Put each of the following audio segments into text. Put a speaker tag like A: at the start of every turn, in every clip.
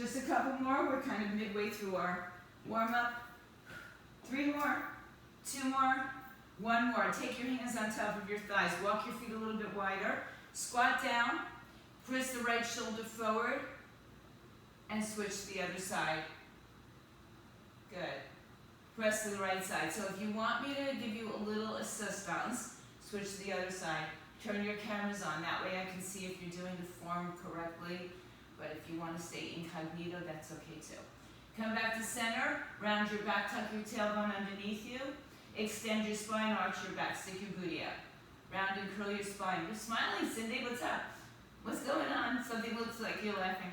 A: Just a couple more. We're kind of midway through our warm-up. 3 more, 2 more, 1 more. Take your hands on top of your thighs. Walk your feet a little bit wider. Squat down. Press the right shoulder forward. And switch to the other side. Good. Press to the right side. So if you want me to give you a little assistance, switch to the other side. Turn your cameras on. That way I can see if you're doing the form correctly. But if you want to stay incognito, that's okay too. Come back to center. Round your back. Tuck your tailbone underneath you. Extend your spine. Arch your back. Stick your booty up. Round and curl your spine. You're smiling, Cindy. What's up? What's going on? Something looks like you're laughing.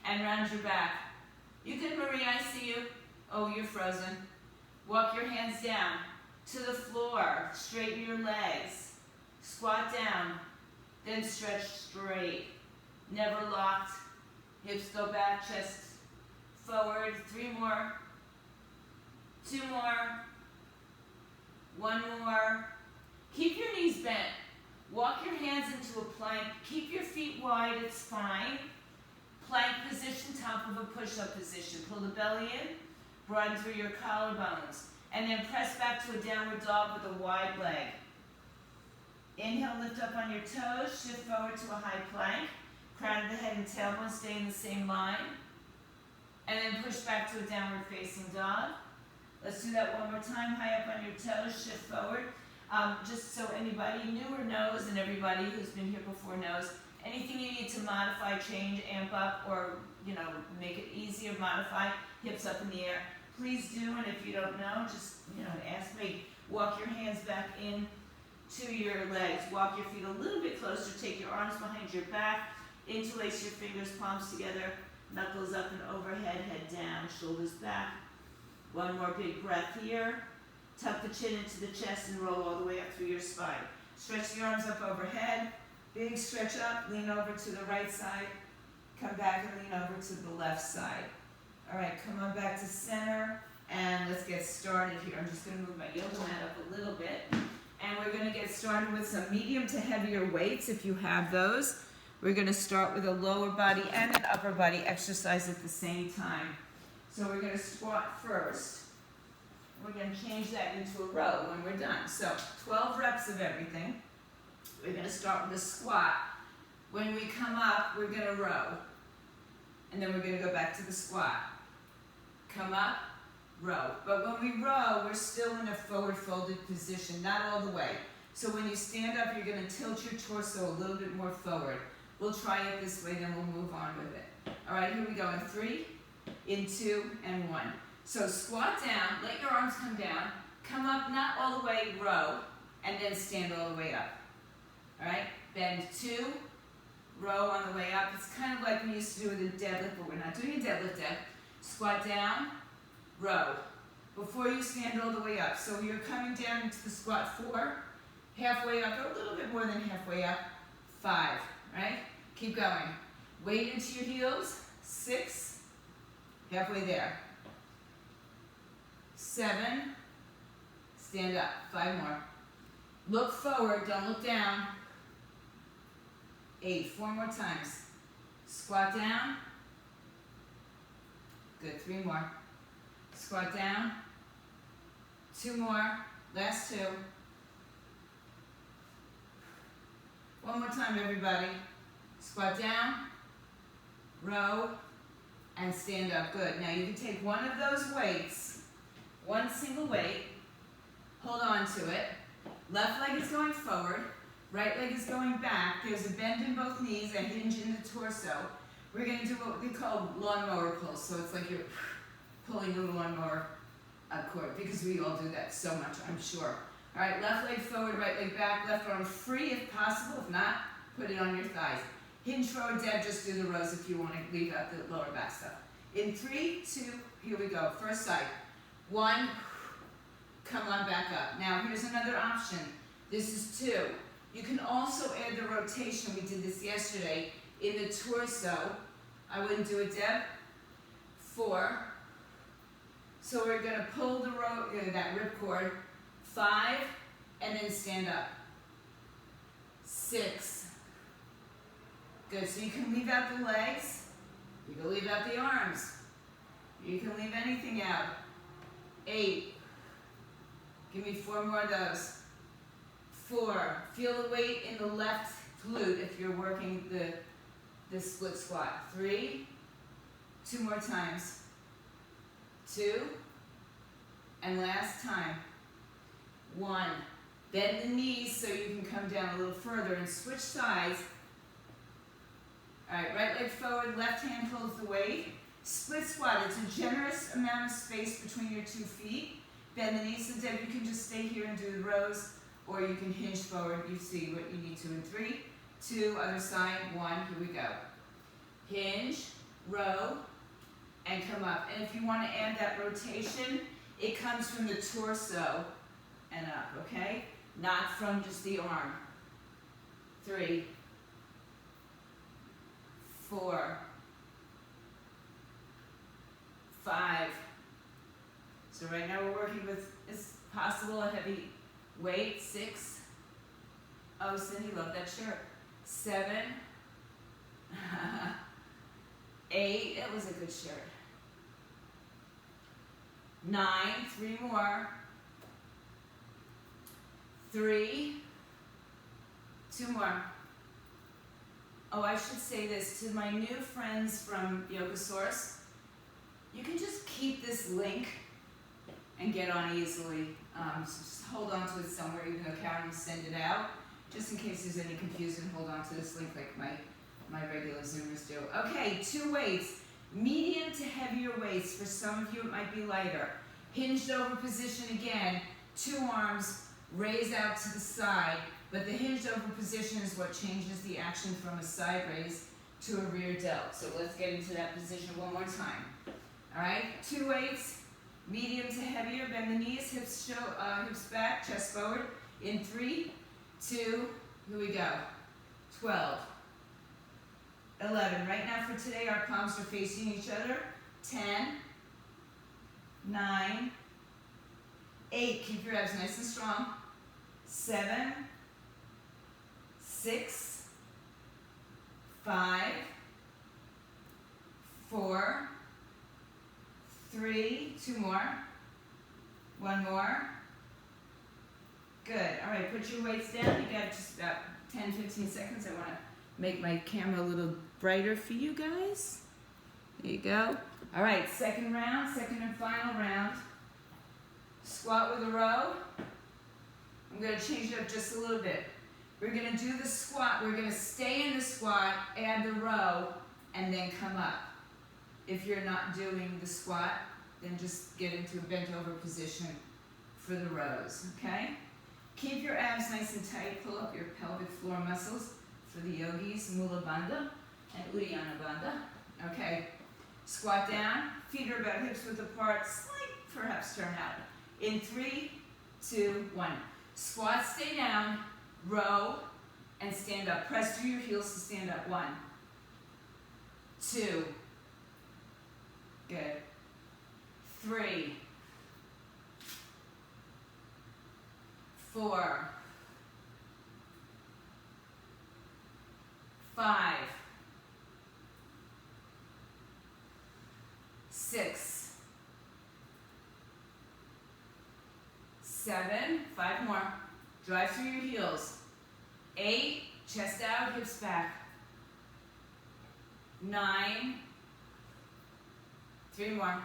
A: And round your back. You good, Marie? I see you. Oh, you're frozen. Walk your hands down to the floor. Straighten your legs. Squat down. Then stretch straight. Never locked. Hips go back, chest forward. 3 more. 2 more. 1 more. Keep your knees bent. Walk your hands into a plank. Keep your feet wide, it's fine. Plank position, top of a push-up position. Pull the belly in, broaden through your collarbones. And then press back to a downward dog with a wide leg. Inhale, lift up on your toes, shift forward to a high plank. Crown of the head and tailbone stay in the same line. And then push back to a downward facing dog. Let's do that one more time. High up on your toes, shift forward. Just so anybody newer knows and everybody who's been here before knows, anything you need to modify, change, amp up, or make it easier, modify, hips up in the air, please do. And if you don't know, just ask me. Walk your hands back in to your legs. Walk your feet a little bit closer. Take your arms behind your back. Interlace your fingers, palms together, knuckles up and overhead, head down, shoulders back. One more big breath here. Tuck the chin into the chest and roll all the way up through your spine. Stretch the arms up overhead. Big stretch up. Lean over to the right side. Come back and lean over to the left side. All right, come on back to center. And let's get started here. I'm just going to move my yoga mat up a little bit. And we're going to get started with some medium to heavier weights if you have those. We're going to start with a lower body and an upper body exercise at the same time. So we're going to squat first. We're going to change that into a row when we're done. So 12 reps of everything. We're going to start with a squat. When we come up, we're going to row. And then we're going to go back to the squat. Come up, row. But when we row, we're still in a forward folded position, not all the way. So when you stand up, you're going to tilt your torso a little bit more forward. We'll try it this way, then we'll move on with it. All right, here we go in 3, in 2, and 1. So squat down, let your arms come down, come up, not all the way, row, and then stand all the way up. All right, bend 2, row on the way up. It's kind of like we used to do with a deadlift, but we're not doing a deadlift yet. Squat down, row, before you stand all the way up. So you're coming down into the squat 4, halfway up, or a little bit more than halfway up, 5, right? Keep going. Weight into your heels, 6, halfway there. 7, stand up, 5 more. Look forward, don't look down. 8, 4 more times. Squat down. Good, 3 more. Squat down. 2 more, last 2. One more time, everybody. Squat down, row, and stand up. Good. Now you can take one of those weights, one single weight, hold on to it. Left leg is going forward, right leg is going back. There's a bend in both knees, a hinge in the torso. We're going to do what we call lawnmower pulls. So it's like you're pulling a lawnmower cord, because we all do that so much, I'm sure. All right, left leg forward, right leg back, left arm free if possible. If not, put it on your thighs. Hinge forward, dead, just do the rows if you want to leave out the lower back stuff. In 3, 2, here we go. First side. 1, come on back up. Now, here's another option. This is 2. You can also add the rotation. We did this yesterday in the torso. I wouldn't do it, Deb. 4. So we're going to pull the that ripcord. 5, and then stand up. 6. Good, so you can leave out the legs. You can leave out the arms. You can leave anything out. 8. Give me 4 more of those. 4. Feel the weight in the left glute if you're working the split squat. 3. 2 more times. 2. And last time. 1. Bend the knees so you can come down a little further and switch sides. All right, right leg forward, left hand holds the weight. Split squat, it's a generous amount of space between your 2 feet. Bend the knees, so Deb, you can just stay here and do the rows, or you can hinge forward. You see what you need to in 3, 2, other side, 1, here we go. Hinge, row, and come up. And if you want to add that rotation, it comes from the torso and up, okay? Not from just the arm. 3, 4, 5. So right now we're working with, is possible, a heavy weight. 6. Oh, Cindy, love that shirt. 7. 8. It was a good shirt. 9. 3 more. 3. 2 more. Oh, I should say this to my new friends from Yogasaurus. You can just keep this link and get on easily. So just hold on to it somewhere, even though Karen will send it out. Just in case there's any confusion, hold on to this link like my regular Zoomers do. Okay, 2 weights. Medium to heavier weights. For some of you, it might be lighter. Hinged over position again. 2 arms, raise out to the side. But the hinged over position is what changes the action from a side raise to a rear delt. So let's get into that position one more time. All right, 2 weights, medium to heavier. Bend the knees, hips back, chest forward. In 3, 2, here we go. 12, 11. Right now for today, our palms are facing each other. 10, 9, 8. Keep your abs nice and strong. 7, 6, 5, 4, 3, 2 more, 1 more. Good. All right, put your weights down. You got just about 10, 15 seconds. I want to make my camera a little brighter for you guys. There you go. All right, second round, second and final round. Squat with a row. I'm going to change it up just a little bit. We're going to do the squat. We're going to stay in the squat, add the row, and then come up. If you're not doing the squat, then just get into a bent over position for the rows, okay? Keep your abs nice and tight. Pull up your pelvic floor muscles for the yogis, Mula Bandha and Uddiyana Bandha. Okay, squat down. Feet are about hips width apart. Slight, perhaps turn out. In 3, 2, 1. Squat, stay down, row, and stand up. Press through your heels to stand up. 1, 2. Good. 3, 4, 5, 6, 7, 5 more. Drive through your heels. 8, chest out, hips back. 9, 3 more.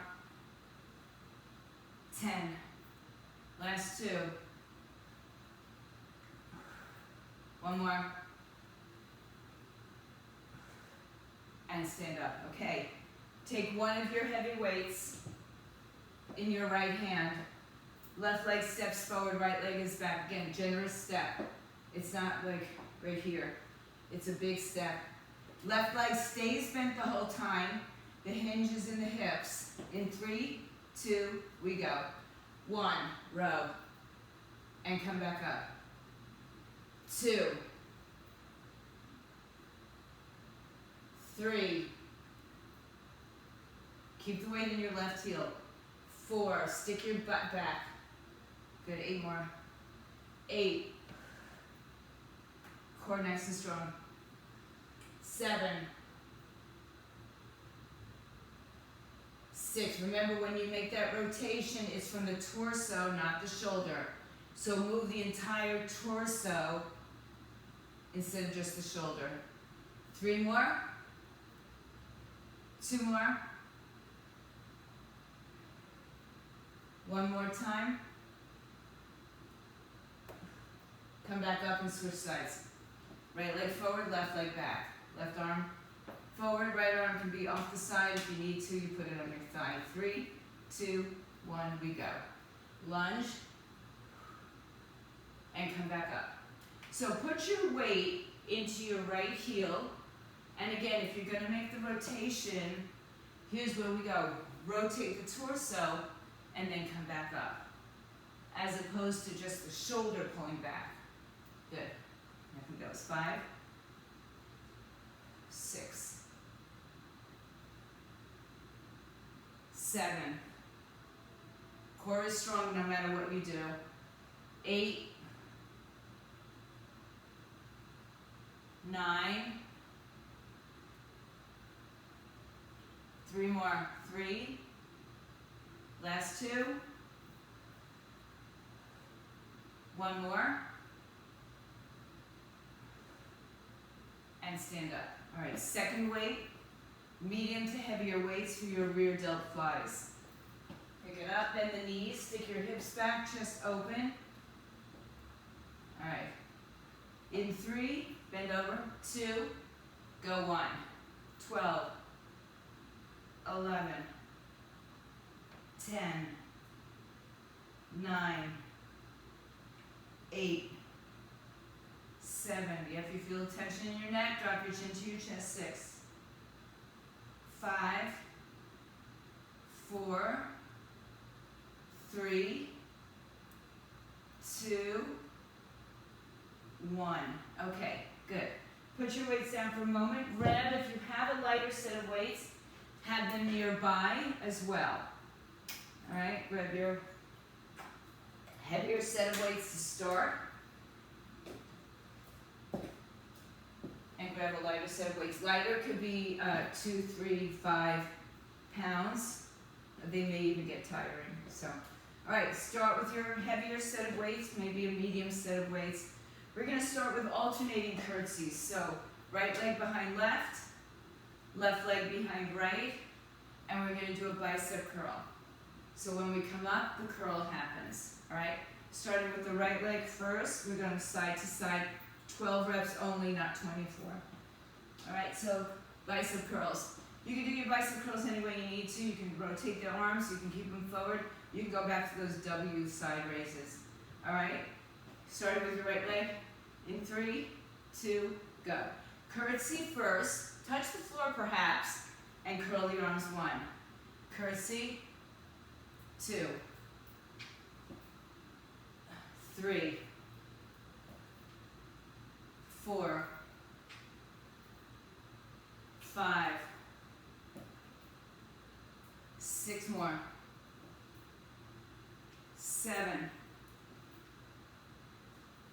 A: 10. Last 2. 1 more. And stand up. Okay. Take one of your heavy weights in your right hand. Left leg steps forward, right leg is back. Again, generous step. It's not like right here. It's a big step. Left leg stays bent the whole time. The hinge is in the hips. In 3, 2, we go. 1, row, and come back up. 2, 3, keep the weight in your left heel. 4, stick your butt back. Good, 8 more. 8, core nice and strong. 7, 6. Remember, when you make that rotation, it's from the torso, not the shoulder. So move the entire torso instead of just the shoulder. 3 more. 2 more. 1 more time. Come back up and switch sides. Right leg forward, left leg back. Left arm forward, right arm can be off the side. If you need to, you put it on your thigh. 3, 2, 1, we go. Lunge, and come back up. So put your weight into your right heel, and again, if you're gonna make the rotation, here's where we go. Rotate the torso, and then come back up, as opposed to just the shoulder pulling back. Good. I think that was 5, 6, 7. Core is strong no matter what you do. 8, 9, 3 more. 3, last 2, 1 more, and stand up. All right, second weight, medium to heavier weights for your rear delt flies. Pick it up, bend the knees, stick your hips back, chest open. All right, in 3, bend over, 2, go 1, 12, 11, 10, 9, 8, 7. If you feel tension in your neck, drop your chin to your chest. 6, 5, 4, 3, 2, 1. Okay, good. Put your weights down for a moment. Grab, if you have a lighter set of weights, have them nearby as well. All right, grab your heavier set of weights to start. And grab a lighter set of weights. Lighter could be 2, 3, 5 pounds. They may even get tiring. So, all right, start with your heavier set of weights, maybe a medium set of weights. We're going to start with alternating curtsies. So, right leg behind left, left leg behind right, and we're going to do a bicep curl. So when we come up, the curl happens. All right, starting with the right leg first, we're going side to side, 12 reps only, not 24. All right, so bicep curls. You can do your bicep curls any way you need to. You can rotate the arms, you can keep them forward. You can go back to those W side raises. All right, starting with your right leg. In 3, 2, go. Curtsy first, touch the floor perhaps, and curl your arms. 1. Curtsy, 2, 3, 4, 5, 6 more, 7,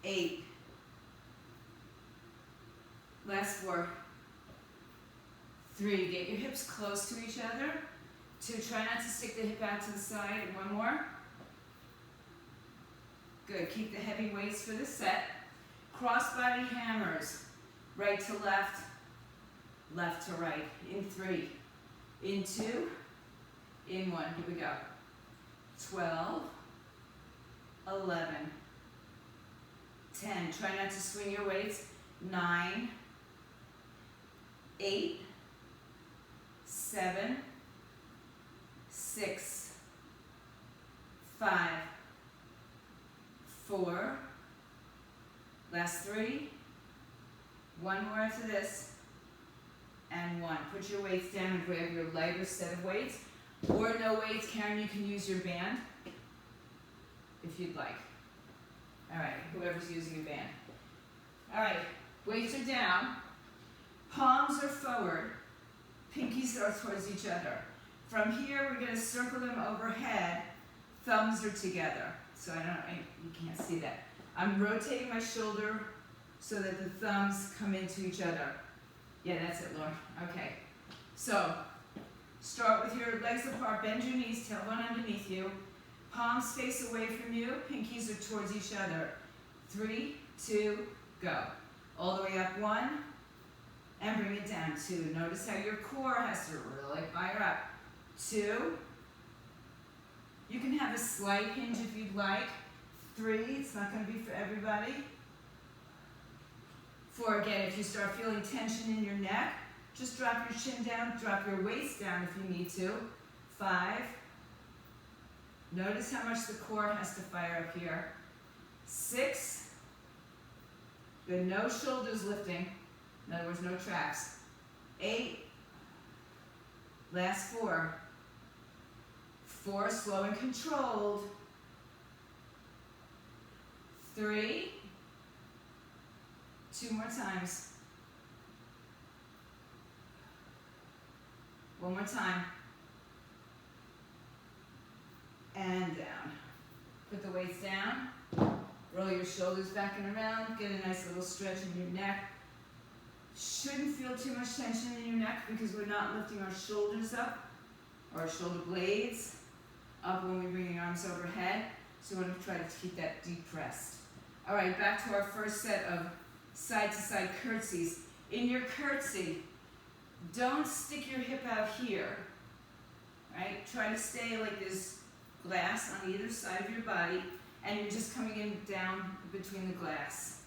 A: 8, last 4, 3, get your hips close to each other. 2, try not to stick the hip out to the side. 1 more. Good, keep the heavy weights for the set. Crossbody hammers, right to left, left to right. In 3, in 2, in 1, here we go. 12, 11, 10, try not to swing your weights. 9, 8, 7, 6, 5, 4, last 3, 1 more after this, and 1. Put your weights down and grab your lighter set of weights, or no weights. Karen, you can use your band if you'd like. All right, whoever's using a band. All right, weights are down, palms are forward, pinkies are towards each other. From here, we're going to circle them overhead, thumbs are together. So you can't see that. I'm rotating my shoulder so that the thumbs come into each other. Yeah, that's it, Laura. Okay. So, Start with your legs apart, bend your knees, tailbone underneath you. Palms face away from you, pinkies are towards each other. 3, 2, go. All the way up, 1, and bring it down, 2. Notice how your core has to really fire up. 2. You can have a slight hinge if you'd like. 3, it's not going to be for everybody. 4, again, if you start feeling tension in your neck, just drop your chin down, drop your waist down if you need to. 5. Notice how much the core has to fire up here. 6. Good, no shoulders lifting. In other words, no traps. 8. Last 4. 4, slow and controlled. 3. 2 more times. 1 more time. And down. Put the weights down. Roll your shoulders back and around. Get a nice little stretch in your neck. Shouldn't feel too much tension in your neck because we're not lifting our shoulders up, or our shoulder blades up when we bring the arms overhead. So we want to try to keep that depressed. All right, back to our first set of side-to-side curtsies. In your curtsy, don't stick your hip out here, right? Try to stay like this glass on either side of your body, and you're just coming in down between the glass.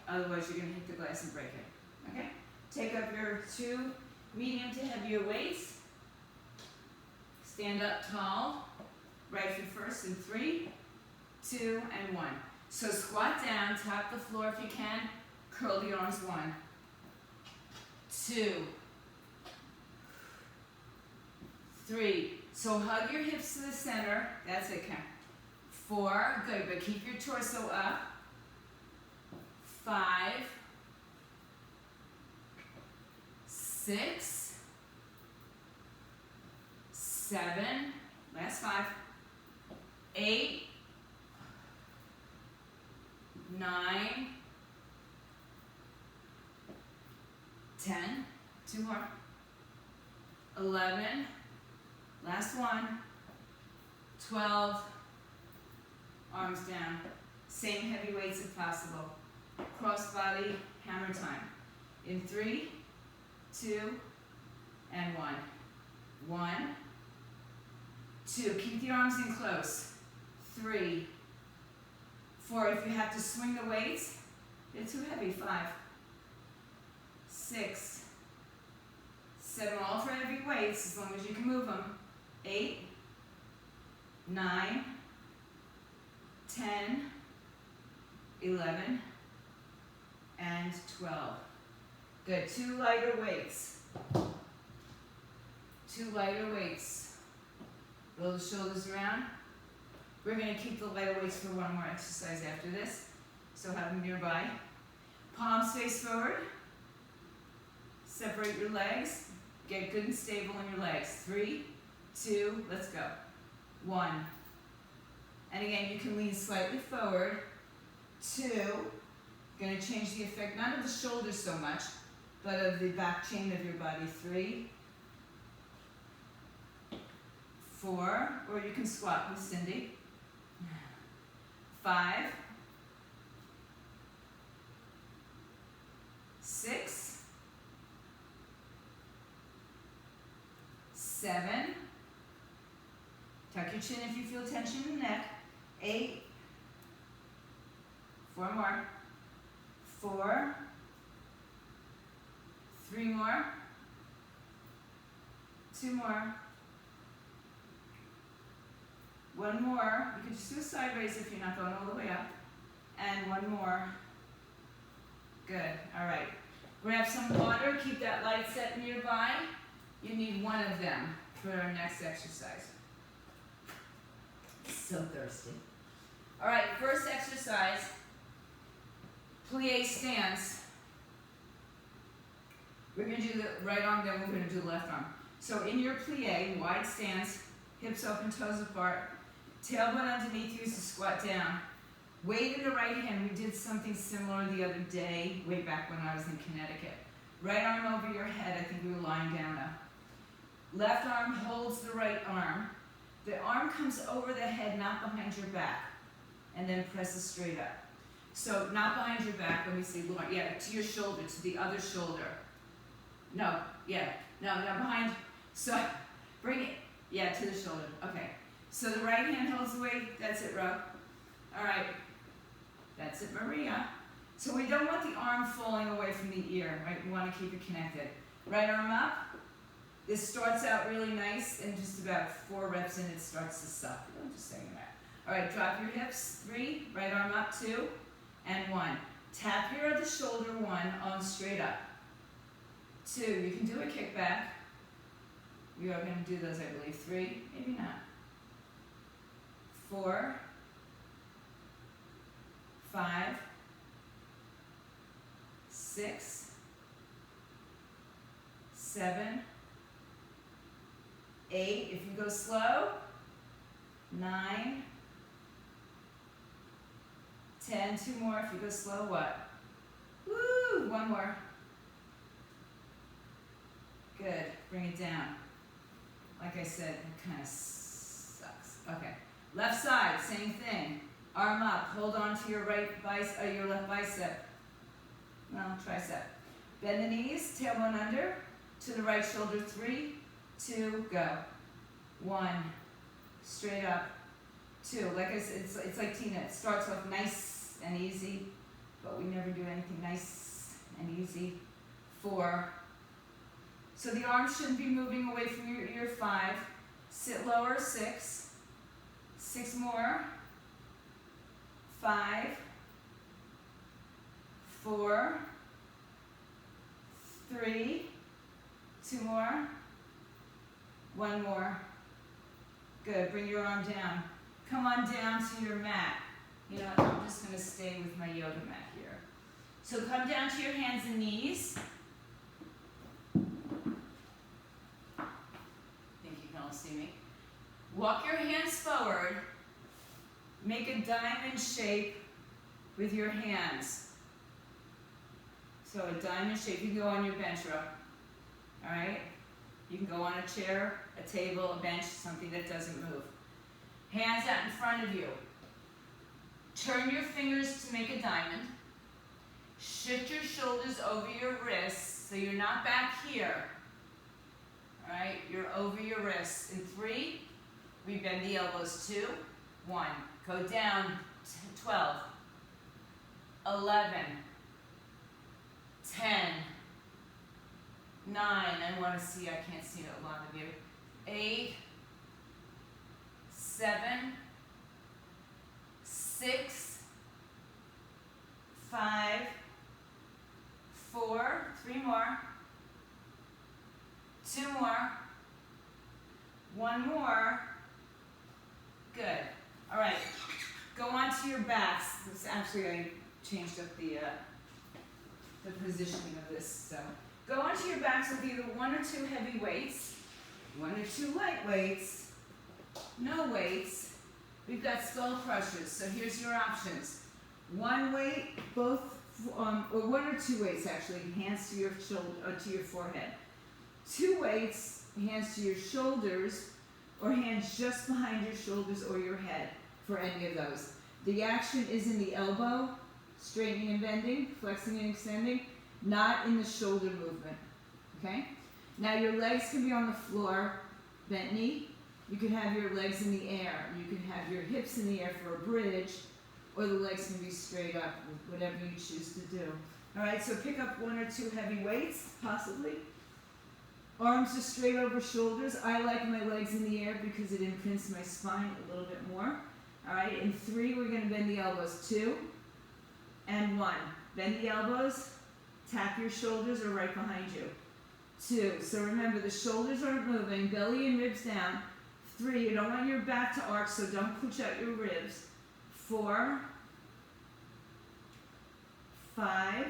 A: Otherwise, you're going to hit the glass and break it, okay? Take up your 2 medium to heavier weights. Stand up tall. Right foot first in 3, 2, and 1. So squat down, tap the floor if you can. Curl the arms. 1, 2, 3. So hug your hips to the center. That's it, Ken. 4, good, but keep your torso up. 5, 6, 7, last 5, 8, 9, 10, 2 more, 11, last 1, 12, arms down, same heavy weights if possible, cross body, hammer time, in 3, 2, and 1, 1, 2, keep the arms in close, 3, 4, if you have to swing the weights, they're too heavy, 5, 6, 7, all for heavy weights as long as you can move them, 8, 9, 10, 11, and 12. Good, 2 lighter weights. 2 lighter weights. Roll the shoulders around. We're going to keep the lighter weights for 1 more exercise after this, so have them nearby. Palms face forward. Separate your legs. Get good and stable in your legs. 3, 2, let's go. 1. And again, you can lean slightly forward. 2. Going to change the effect, not of the shoulders so much, but of the back chain of your body. 3, 4, or you can squat with Cindy. 5, 6, 7, tuck your chin if you feel tension in the neck. 8, 4 more, 4, 3 more, 2 more, 1 more. You can just do a side raise if you're not going all the way up, and 1 more. Good, all right. Grab some water, keep that light set nearby. You need 1 of them for our next exercise. So thirsty. All right, first exercise, plie stance. We're going to do the right arm, then we're going to do the left arm. So in your plie, wide stance, hips open, toes apart, tailbone underneath you as you squat down. Weight in the right hand. We did something similar the other day, way back when I was in Connecticut. Right arm over your head. I think we were lying down now. Left arm holds the right arm. The arm comes over the head, not behind your back, and then presses straight up. So not behind your back, let me see, Lauren, yeah, to your shoulder, to the other shoulder. No, yeah, no, behind, so bring it, yeah, to the shoulder, okay. So the right hand holds the weight, that's it, Ro. All right, that's it, Maria. So we don't want the arm falling away from the ear, right? We want to keep it connected. Right arm up. This starts out really nice, and just about 4 reps in, it starts to suck. I'm just saying that. All right, drop your hips, 3, right arm up, 2, and 1. Tap your other shoulder, 1, on straight up. 2, you can do a kickback. We are going to do those, I believe. 3, maybe not. 4, 5, 6, 7, 8, if you go slow, 9, 10, 2 more, if you go slow, what? Woo, 1 more. Good, bring it down. Like I said, it kind of sucks. Okay, left side, same thing. Arm up, hold on to your your left bicep. No, tricep. Bend the knees, tailbone under, to the right shoulder, 3, 2, go. 1, straight up, 2. Like I said, it's like Tina. It starts off nice and easy, but we never do anything nice and easy. 4. So the arm shouldn't be moving away from your ear. 5. Sit lower, 6. 6 more. 5. 4. 3. 2 more. 1 more. Good, bring your arm down. Come on down to your mat. You know, I'm just going to stay with my yoga mat here. So come down to your hands and knees. I think you can all see me. Walk your hands forward. Make a diamond shape with your hands. So a diamond shape. You can go on your bench row. All right? You can go on a chair, a table, a bench, something that doesn't move. Hands out in front of you. Turn your fingers to make a diamond. Shift your shoulders over your wrists so you're not back here. All right, you're over your wrists. In 3, we bend the elbows. 2, 1. Go down. 12, 11, 10, 9, I want to see, I can't see a lot of you. 8, 7, 6, 5, 4, 3 more, 2 more, 1 more. Good. All right. Go onto your backs. Actually, I changed up the positioning of this. So go onto your backs with either 1 or 2 heavy weights, 1 or 2 light weights, no weights. We've got skull crushers. So here's your options: 1 weight, both, or 1 or 2 weights actually, hands to your shoulder, to your forehead. 2 weights, hands to your shoulders, or hands just behind your shoulders or your head. For any of those. The action is in the elbow, straightening and bending, flexing and extending, not in the shoulder movement, okay? Now your legs can be on the floor, bent knee. You can have your legs in the air. You can have your hips in the air for a bridge, or the legs can be straight up, whatever you choose to do. All right, so pick up 1 or 2 heavy weights, possibly. Arms are straight over shoulders. I like my legs in the air because it imprints my spine a little bit more. All right, in 3, we're going to bend the elbows. 2 and 1. Bend the elbows, tap your shoulders or right behind you. 2, so remember the shoulders aren't moving, belly and ribs down. 3, you don't want your back to arch, so don't push out your ribs. 4, 5,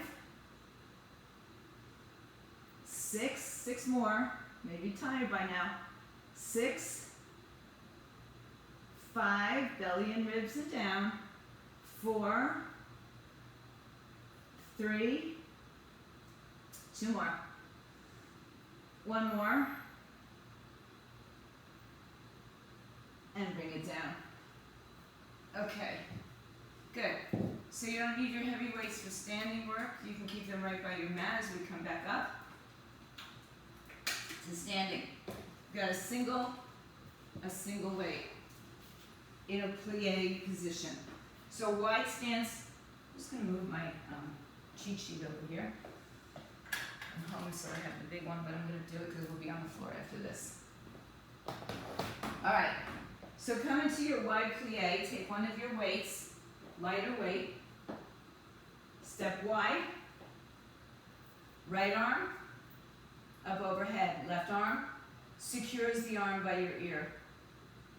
A: 6 more, maybe tired by now. 6, 5, belly and ribs are down. 4, 3, 2 more. 1 more. Okay, good. So you don't need your heavy weights for standing work. You can keep them right by your mat as we come back up to standing. You've got a single weight in a plie position. So wide stance. I'm just going to move my cheat sheet over here. I'm home, so I have the big one, but I'm going to do it because we'll be on the floor after this. All right. So come into your wide plie. Take one of your weights, lighter weight. Step wide. Right arm up overhead. Left arm secures the arm by your ear.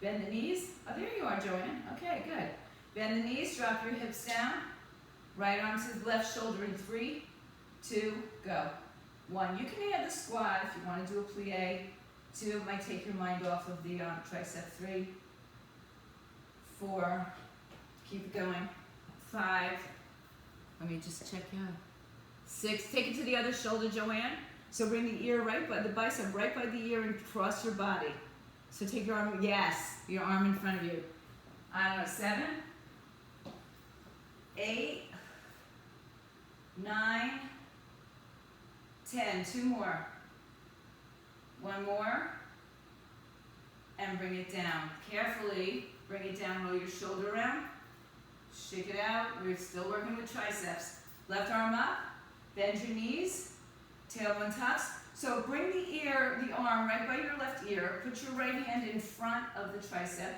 A: Bend the knees. Oh, there you are, Joanne. Okay, good. Bend the knees. Drop your hips down. Right arm to the left shoulder in 3, 2, go. 1. You can add the squat if you want to do a plie. 2, might take your mind off of the tricep. 3, 4, keep it going. 5, let me just check out. 6, take it to the other shoulder, Joanne. So bring the ear right by the bicep, right by the ear, and cross your body. So take your arm, yes, your arm in front of you. I don't know, 7, 8, 9, 10, 2 more. 1 more, and bring it down. Carefully, bring it down, roll your shoulder around. Shake it out. We're still working with triceps. Left arm up, bend your knees, tailbone tucks. So bring the arm right by your left ear. Put your right hand in front of the tricep.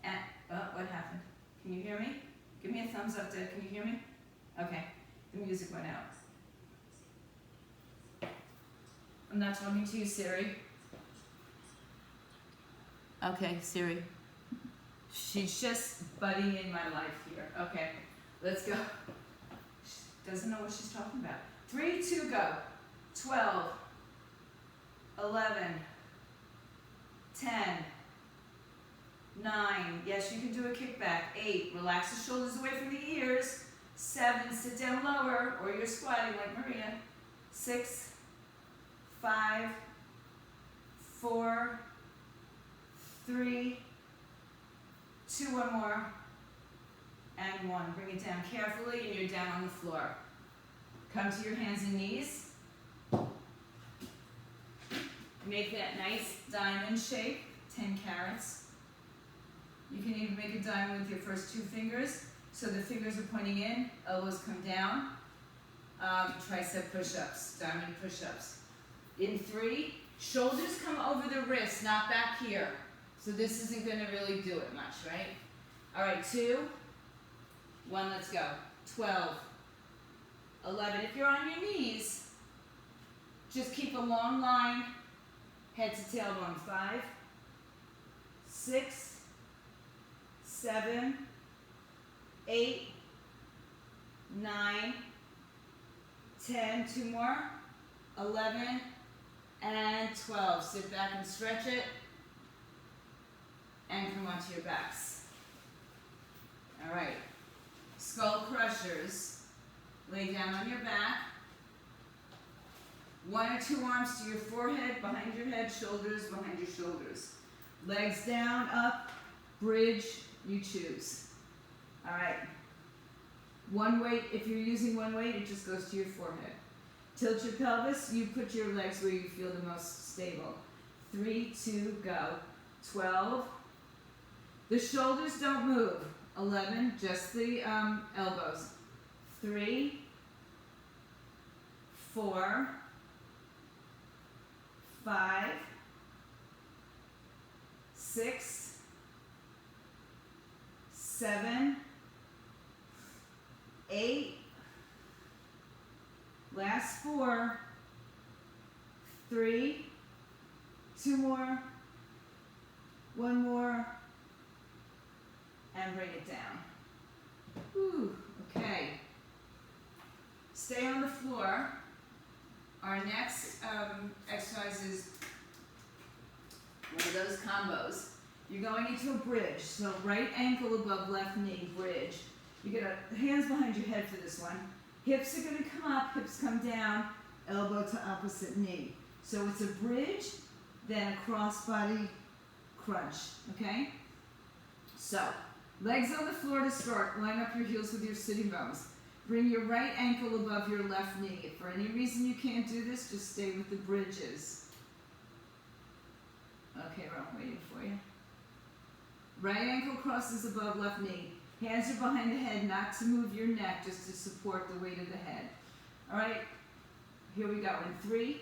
A: And, what happened? Can you hear me? Give me a thumbs up, Dad. Can you hear me? Okay, the music went out. I'm not talking to you, Siri. Okay, Siri. She's just butting in my life here. Okay, let's go. She doesn't know what she's talking about. 3, 2, go. 12, 11, 10, 9. Yes, you can do a kickback. 8, relax the shoulders away from the ears. 7, sit down lower, or you're squatting like Maria. 6, 5, 4, 3, 2, 1 more, and 1. Bring it down carefully, and you're down on the floor. Come to your hands and knees. Make that nice diamond shape, 10 carats. You can even make a diamond with your first 2 fingers. So the fingers are pointing in, elbows come down. Tricep push-ups, diamond push-ups. In 3, shoulders come over the wrists, not back here. So this isn't going to really do it much, right? All right, 2, 1, let's go. 12, 11. If you're on your knees, just keep a long line, head to tailbone. 5, 6, 7, 8, 9, 10. 2 more. 11 and 12. Sit back and stretch it. And come onto your backs. All right. Skull crushers. Lay down on your back. 1 or 2 arms to your forehead, behind your head, shoulders, behind your shoulders. Legs down, up, bridge, you choose. All right. 1 weight, if you're using 1 weight, it just goes to your forehead. Tilt your pelvis, you put your legs where you feel the most stable. 3, 2, go. 12. The shoulders don't move. 11, just the elbows. 3, 4, 5, 6, 7, 8, last 4, 3, 2 more, 1 more, and bring it down. Whew, okay. Stay on the floor. Our next exercise is one of those combos. You're going into a bridge. So right ankle above left knee, bridge. You get hands behind your head for this one. Hips are going to come up, hips come down, elbow to opposite knee. So it's a bridge, then a crossbody crunch, okay? So Legs on the floor to start. Line up your heels with your sitting bones. Bring your right ankle above your left knee. If for any reason you can't do this, just stay with the bridges. Okay, I'm waiting for you. Right ankle crosses above left knee. Hands are behind the head, not to move your neck, just to support the weight of the head. All right, here we go. In 3,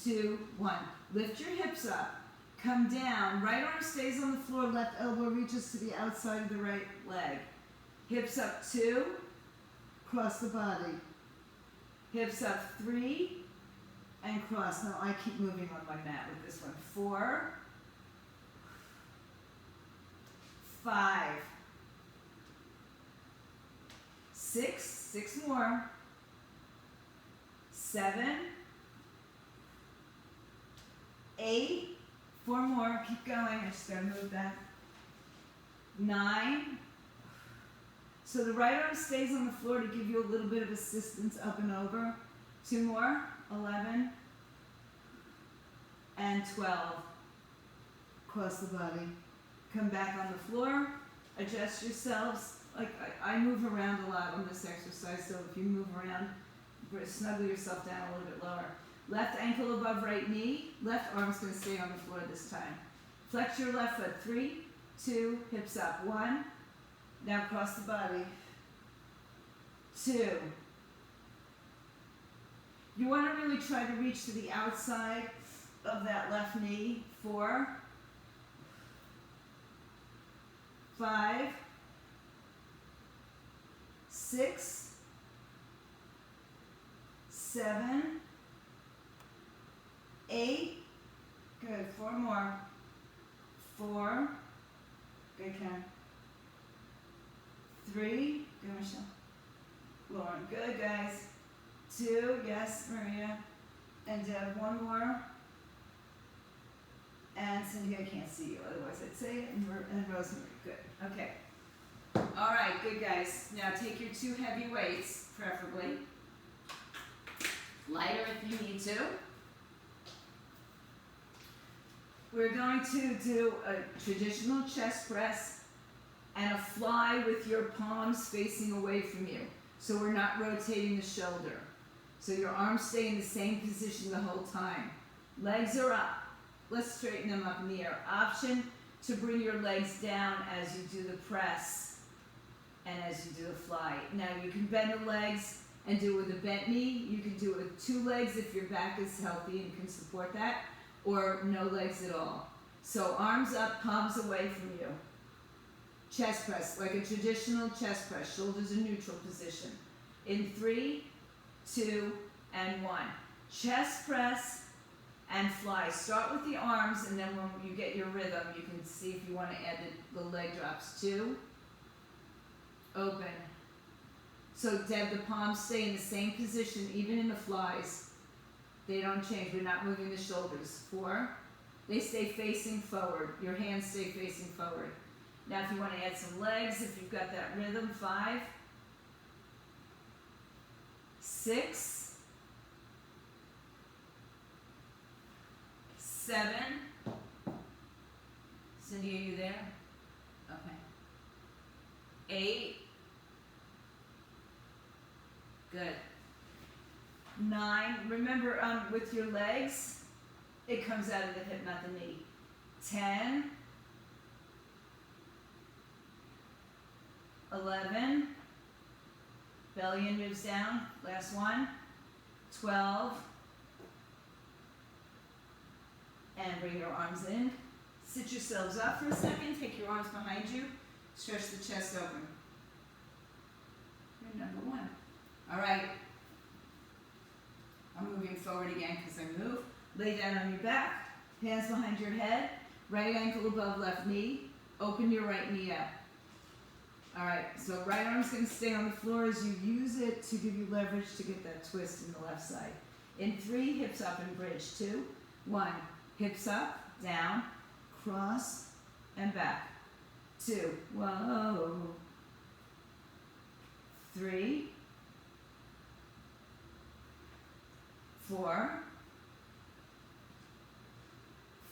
A: 2, 1. Lift your hips up. Come down. Right arm stays on the floor. Left elbow reaches to the outside of the right leg. Hips up 2. Cross the body. Hips up 3. And cross. Now I keep moving on my mat with this one. 4. 5. 6. 6 more. 7. 8. 4 more, keep going, I just gotta move that. 9. So the right arm stays on the floor to give you a little bit of assistance up and over. 2 more, 11. And 12. Cross the body. Come back on the floor, adjust yourselves. Like I move around a lot on this exercise, so if you move around, snuggle yourself down a little bit lower. Left ankle above right knee. Left arm's going to stay on the floor this time. Flex your left foot. 3, 2, hips up. 1. Now cross the body. 2. You want to really try to reach to the outside of that left knee. 4. 5. 6. 7. 8, good, 4 more, 4, good, Karen, 3, good, Michelle, Lauren, good, guys, 2, yes, Maria, and 1 more, and Cindy, I can't see you, otherwise I'd say it, and Rosemary, good, okay, all right, good, guys, now take your 2 heavy weights, preferably, lighter if you need to. We're going to do a traditional chest press and a fly with your palms facing away from you. So we're not rotating the shoulder. So your arms stay in the same position the whole time. Legs are up. Let's straighten them up in the air. Option to bring your legs down as you do the press and as you do the fly. Now you can bend the legs and do it with a bent knee. You can do it with 2 legs if your back is healthy and can support that, or no legs at all. So arms up, palms away from you. Chest press, like a traditional chest press. Shoulders in neutral position. In 3, 2, and 1. Chest press and fly. Start with the arms, and then when you get your rhythm, you can see if you want to add the leg drops. 2, open. So Deb, the palms stay in the same position, even in the flies. They don't change. We're not moving the shoulders. 4. They stay facing forward. Your hands stay facing forward. Now if you want to add some legs, if you've got that rhythm, 5. 6. 7. Cindy, are you there? Okay. 8. Good. 9, remember with your legs, it comes out of the hip, not the knee. 10, 11, belly in moves down, last one. 12, and bring your arms in. Sit yourselves up for a second, take your arms behind you, stretch the chest open. You're number 1. All right. I'm moving forward again because I move. Lay down on your back, hands behind your head, right ankle above left knee, open your right knee up. All right, so right arm's going to stay on the floor as you use it to give you leverage to get that twist in the left side. In 3, hips up and bridge. 2, 1, hips up, down, cross, and back. 2, whoa. 3, 4,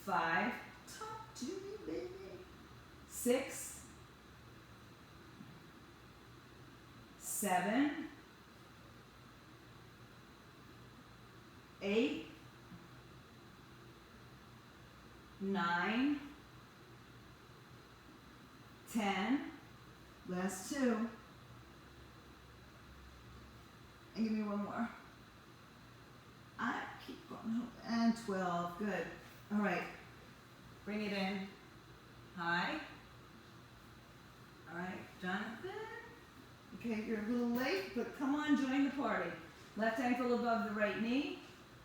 A: 5, talk to me, baby. 6, 7, 8, 9, 10, last 2, and give me one more. I keep going, and 12, good. All right, bring it in, high. All right, Jonathan. Okay, you're a little late, but come on, join the party. Left ankle above the right knee,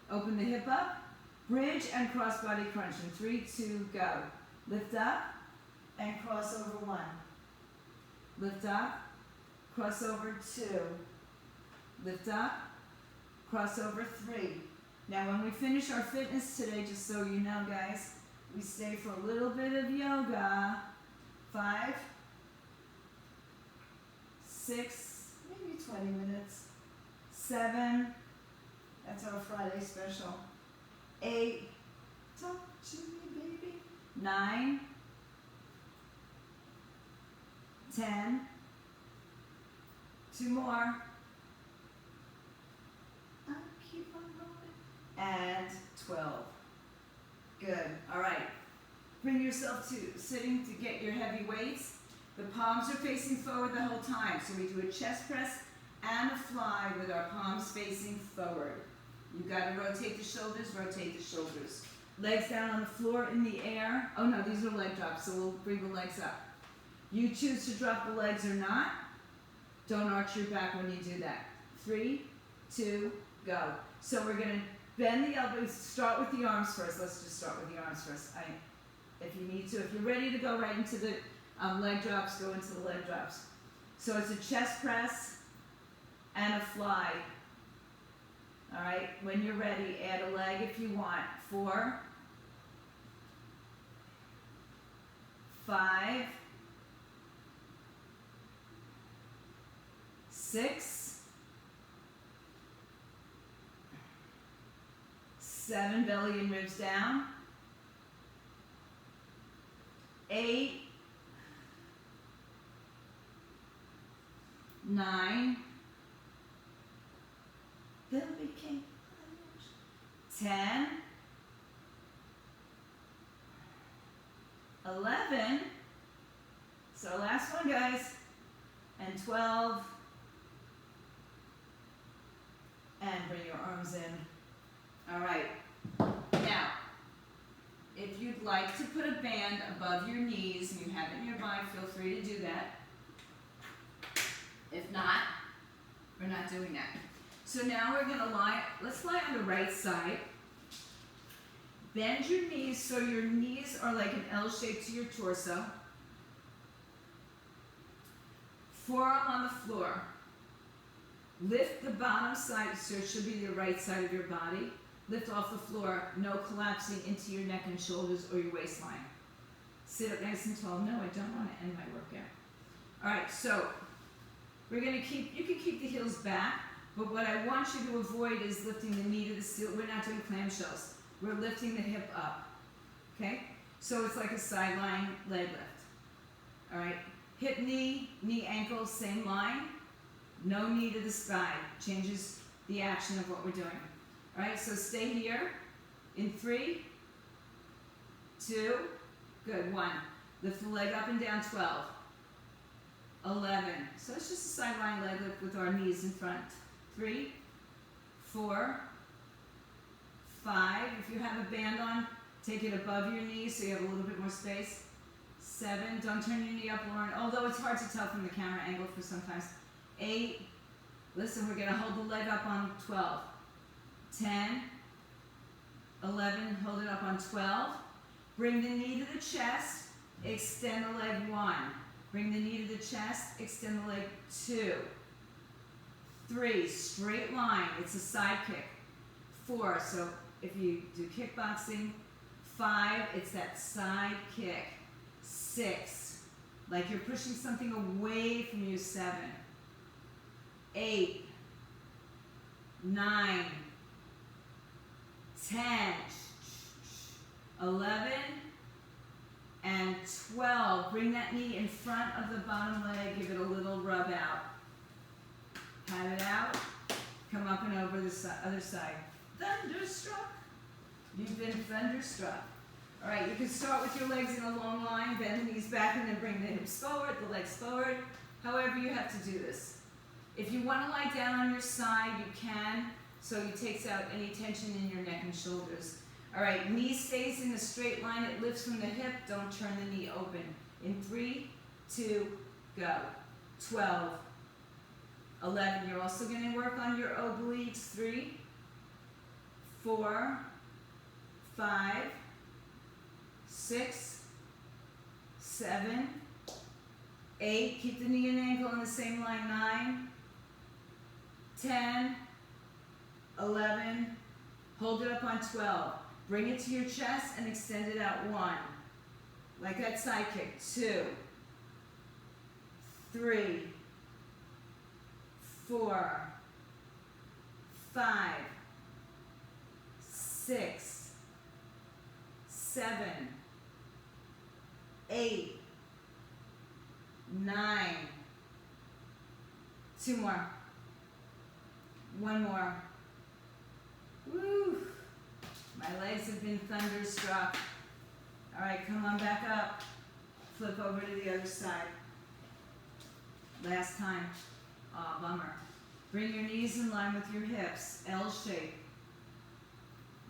A: open the hip up, bridge and cross body crunch in 3, 2, go. Lift up and cross over 1. Lift up, cross over 2. Lift up, cross over 3. Now when we finish our fitness today, just so you know guys, we stay for a little bit of yoga. 5, 6, maybe 20 minutes. 7, that's our Friday special. 8, talk to me baby. 9, 10, 2 more. Keep on going. And 12. Good. All right. Bring yourself to sitting to get your heavy weights. The palms are facing forward the whole time. So we do a chest press and a fly with our palms facing forward. You've got to rotate the shoulders, rotate the shoulders. Legs down on the floor in the air. Oh no, these are leg drops, so we'll bring the legs up. You choose to drop the legs or not. Don't arch your back when you do that. 3, 2, go. So we're going to bend the elbows, start with the arms first. Let's just start with the arms first. If you need to, if you're ready to go right into the leg drops, go into the leg drops. So it's a chest press and a fly. All right, when you're ready, add a leg if you want. 4, 5, 6, 7, belly and ribs down. 8, 9, Billy King, 10, 11, so last one guys, and 12, and bring your arms in. All right, now, if you'd like to put a band above your knees and you have it nearby, feel free to do that. If not, we're not doing that. So now we're going to let's lie on the right side. Bend your knees so your knees are like an L shape to your torso. Forearm on the floor. Lift the bottom side, so it should be the right side of your body. Lift off the floor, no collapsing into your neck and shoulders or your waistline. Sit up nice and tall. No, I don't want to end my workout. All right, so we're going to you can keep the heels back, but what I want you to avoid is lifting the knee to the ceiling. We're not doing clamshells. We're lifting the hip up, okay? So it's like a sideline leg lift, all right? Hip, knee, ankle, same line. No knee to the sky. Changes the action of what we're doing. All right, so stay here in 3, 2, good, 1. Lift the leg up and down, 12, 11. So it's just a sideline leg lift with our knees in front. 3, 4, 5. If you have a band on, take it above your knees so you have a little bit more space. 7, don't turn your knee up, Lauren, although it's hard to tell from the camera angle for sometimes. 8, listen, we're going to hold the leg up on 12. 10, 11, hold it up on 12. Bring the knee to the chest, extend the leg 1. Bring the knee to the chest, extend the leg 2. 3, straight line, it's a side kick. 4, so if you do kickboxing. 5, it's that side kick. 6, like you're pushing something away from you. 7, 8, 9, 10, 11, and 12. Bring that knee in front of the bottom leg. Give it a little rub out. Pat it out. Come up and over the other side. Thunderstruck. You've been thunderstruck. All right, you can start with your legs in a long line, bend the knees back, and then bring the hips forward, the legs forward. However you have to do this. If you want to lie down on your side, you can, so it takes out any tension in your neck and shoulders. All right, knee stays in a straight line. It lifts from the hip. Don't turn the knee open. In 3, 2, go. 12, 11. You're also going to work on your obliques. 3, 4, 5, 6, 7, 8. Keep the knee and ankle in the same line. 9, 10, 11. Hold it up on 12. Bring it to your chest and extend it out. 1. Like that side kick. 2, 3, 4, 5, 6, 7, 8, 9. 2 more. 1 more. Woo! My legs have been thunderstruck. All right, come on back up. Flip over to the other side. Last time. Aw, bummer. Bring your knees in line with your hips. L shape.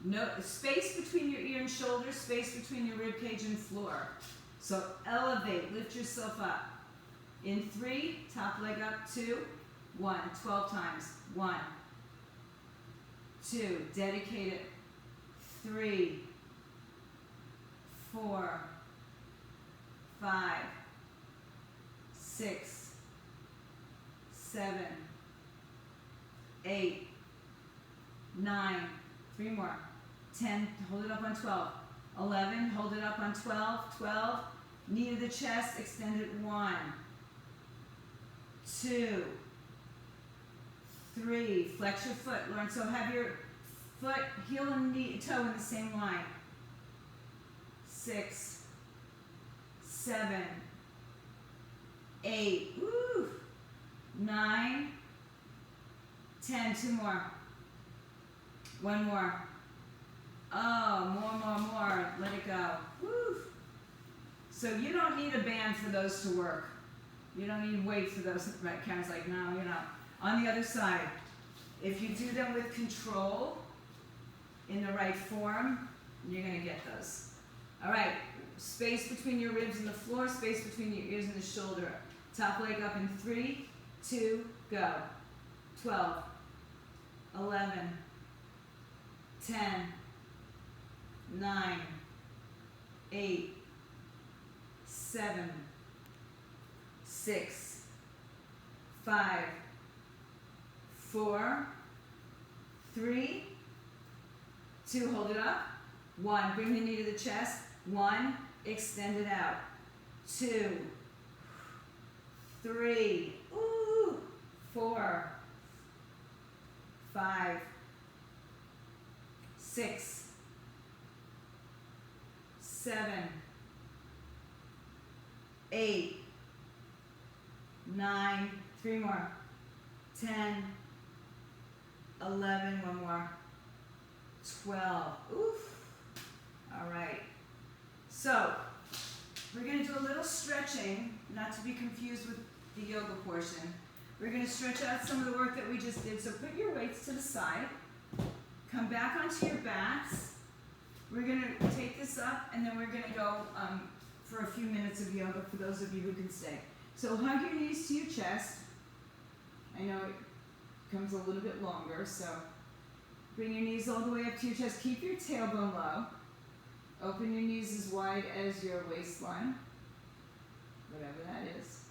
A: No space between your ear and shoulder, space between your rib cage and floor. So elevate, lift yourself up. In 3, top leg up. 2, 1, 12 times. 1, 2, dedicate it. 3, 4, 5, 6, 7, 8, 9, 3 more. 10, hold it up on 12. 11, hold it up on 12. 12, knee to the chest, extend it. 1, 2, 3, flex your foot, Lauren. So have your foot, heel and knee, toe in the same line. 6, 7, 8, woo, 9, 10, 2 more. 1 more. Oh, more. Let it go. Woo. So you don't need a band for those to work. You don't need weight for those. Right? Karen's like, no, you're not. On the other side, if you do them with control, in the right form, you're going to get those. All right, space between your ribs and the floor, space between your ears and the shoulder. Top leg up in 3, 2, go. 12, 11, 10, 9, 8, 7, 6, 5, 4, 3, 2, hold it up. 1, bring the knee to the chest. 1, extend it out. 2, 3, 4, 5, 6, 7, 8, 9, 3 more. 10, 11, 1 more. 12. Oof. All right. So, we're going to do a little stretching, not to be confused with the yoga portion. We're going to stretch out some of the work that we just did. So put your weights to the side. Come back onto your backs. We're going to take this up, and then we're going to go for a few minutes of yoga for those of you who can stay. So hug your knees to your chest. I know it comes a little bit longer, so bring your knees all the way up to your chest. Keep your tailbone low. Open your knees as wide as your waistline, whatever that is.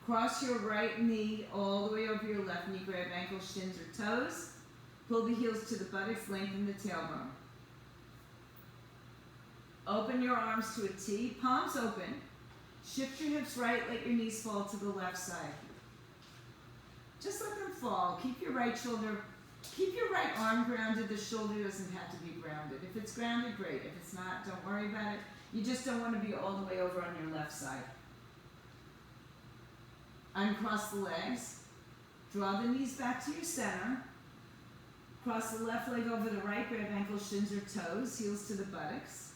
A: Cross your right knee all the way over your left knee. Grab ankles, shins, or toes. Pull the heels to the buttocks, lengthen the tailbone. Open your arms to a T, palms open. Shift your hips right, let your knees fall to the left side. Just let them fall. Keep your right arm grounded. The shoulder doesn't have to be grounded. If it's grounded, great. If it's not, don't worry about it. You just don't want to be all the way over on your left side. Uncross the legs. Draw the knees back to your center. Cross the left leg over the right, grab ankles, shins, or toes, heels to the buttocks.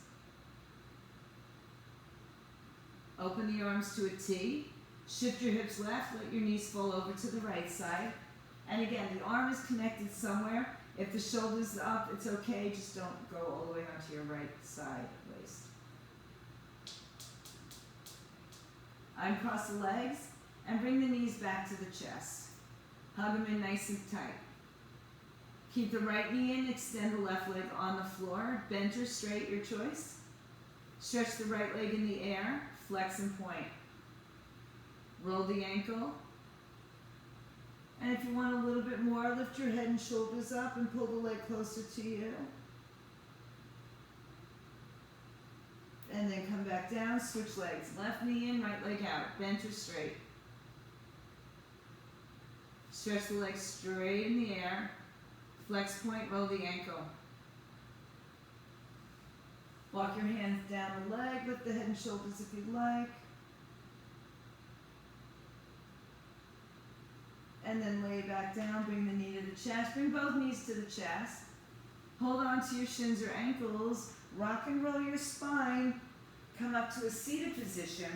A: Open the arms to a T. Shift your hips left, let your knees fall over to the right side. And again, the arm is connected somewhere. If the shoulder's up, it's okay, just don't go all the way onto your right side waist. Uncross the legs and bring the knees back to the chest. Hug them in nice and tight. Keep the right knee in, extend the left leg on the floor. Bend or straight, your choice. Stretch the right leg in the air, flex and point. Roll the ankle. And if you want a little bit more, lift your head and shoulders up and pull the leg closer to you. And then come back down, switch legs. Left knee in, right leg out, bent or straight. Stretch the leg straight in the air. Flex point, roll the ankle. Walk your hands down the leg, lift the head and shoulders if you'd like. And then lay back down, bring the knee to the chest. Bring both knees to the chest. Hold on to your shins or ankles. Rock and roll your spine. Come up to a seated position.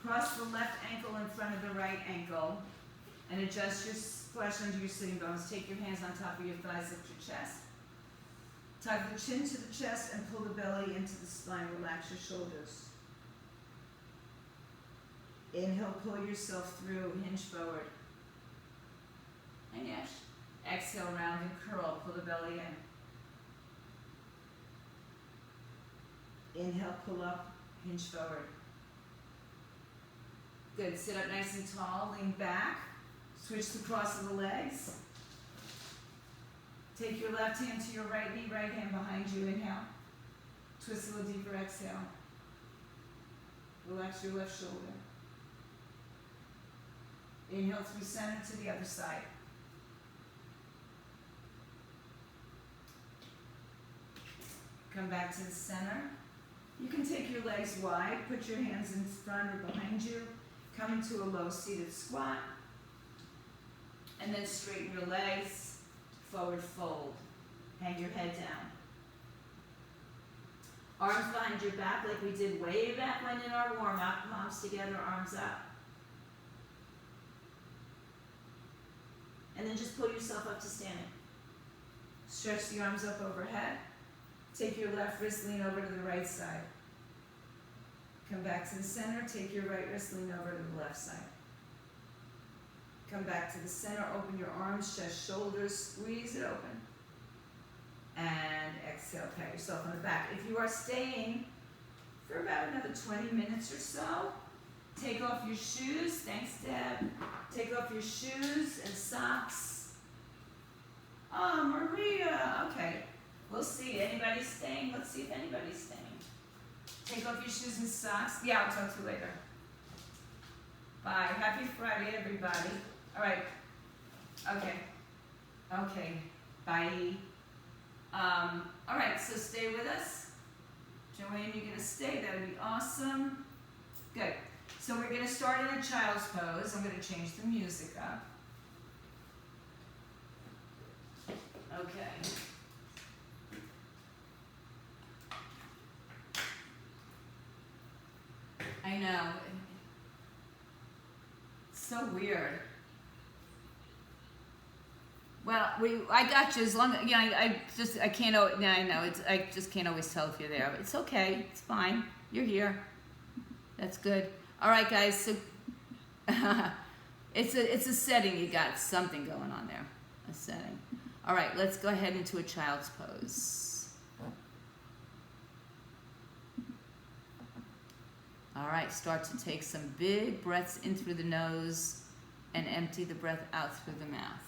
A: Cross the left ankle in front of the right ankle. And adjust your flesh under your sitting bones. Take your hands on top of your thighs, lift your chest. Tuck the chin to the chest and pull the belly into the spine. Relax your shoulders. Inhale, pull yourself through, hinge forward. And yes. Exhale, round and curl, pull the belly in. Inhale, pull up, hinge forward. Good, sit up nice and tall, lean back. Switch the cross of the legs. Take your left hand to your right knee, right hand behind you, inhale. Twist a little deeper, exhale. Relax your left shoulder. Inhale through center to the other side. Come back to the center. You can take your legs wide, put your hands in front or behind you, come into a low seated squat, and then straighten your legs, forward fold. Hang your head down. Arms behind your back like we did way back when in our warm-up. Palms together, arms up. And then just pull yourself up to standing. Stretch the arms up overhead. Take your left wrist, lean over to the right side. Come back to the center, take your right wrist, lean over to the left side. Come back to the center, open your arms, chest, shoulders, squeeze it open. And exhale, pat yourself on the back. If you are staying for about another 20 minutes or so, take off your shoes. Thanks, Deb. Take off your shoes and socks. Oh, Maria. Okay. We'll see. Anybody staying? Let's see if anybody's staying. Take off your shoes and socks. Yeah, I'll talk to you later. Bye. Happy Friday, everybody. All right. Okay. Okay. Bye. All right, so stay with us. Joanne, you're going to stay. That would be awesome. Good. So we're going to start in a child's pose. I'm going to change the music up. Okay. I know. It's so weird. Well, I got you as long as, I can't, I know, I just can't always tell if you're there, but it's okay, it's fine, you're here, that's good. All right, guys, so, it's a setting, you got something going on there, a setting. All right, let's go ahead into a child's pose. All right, start to take some big breaths in through the nose and empty the breath out through the mouth.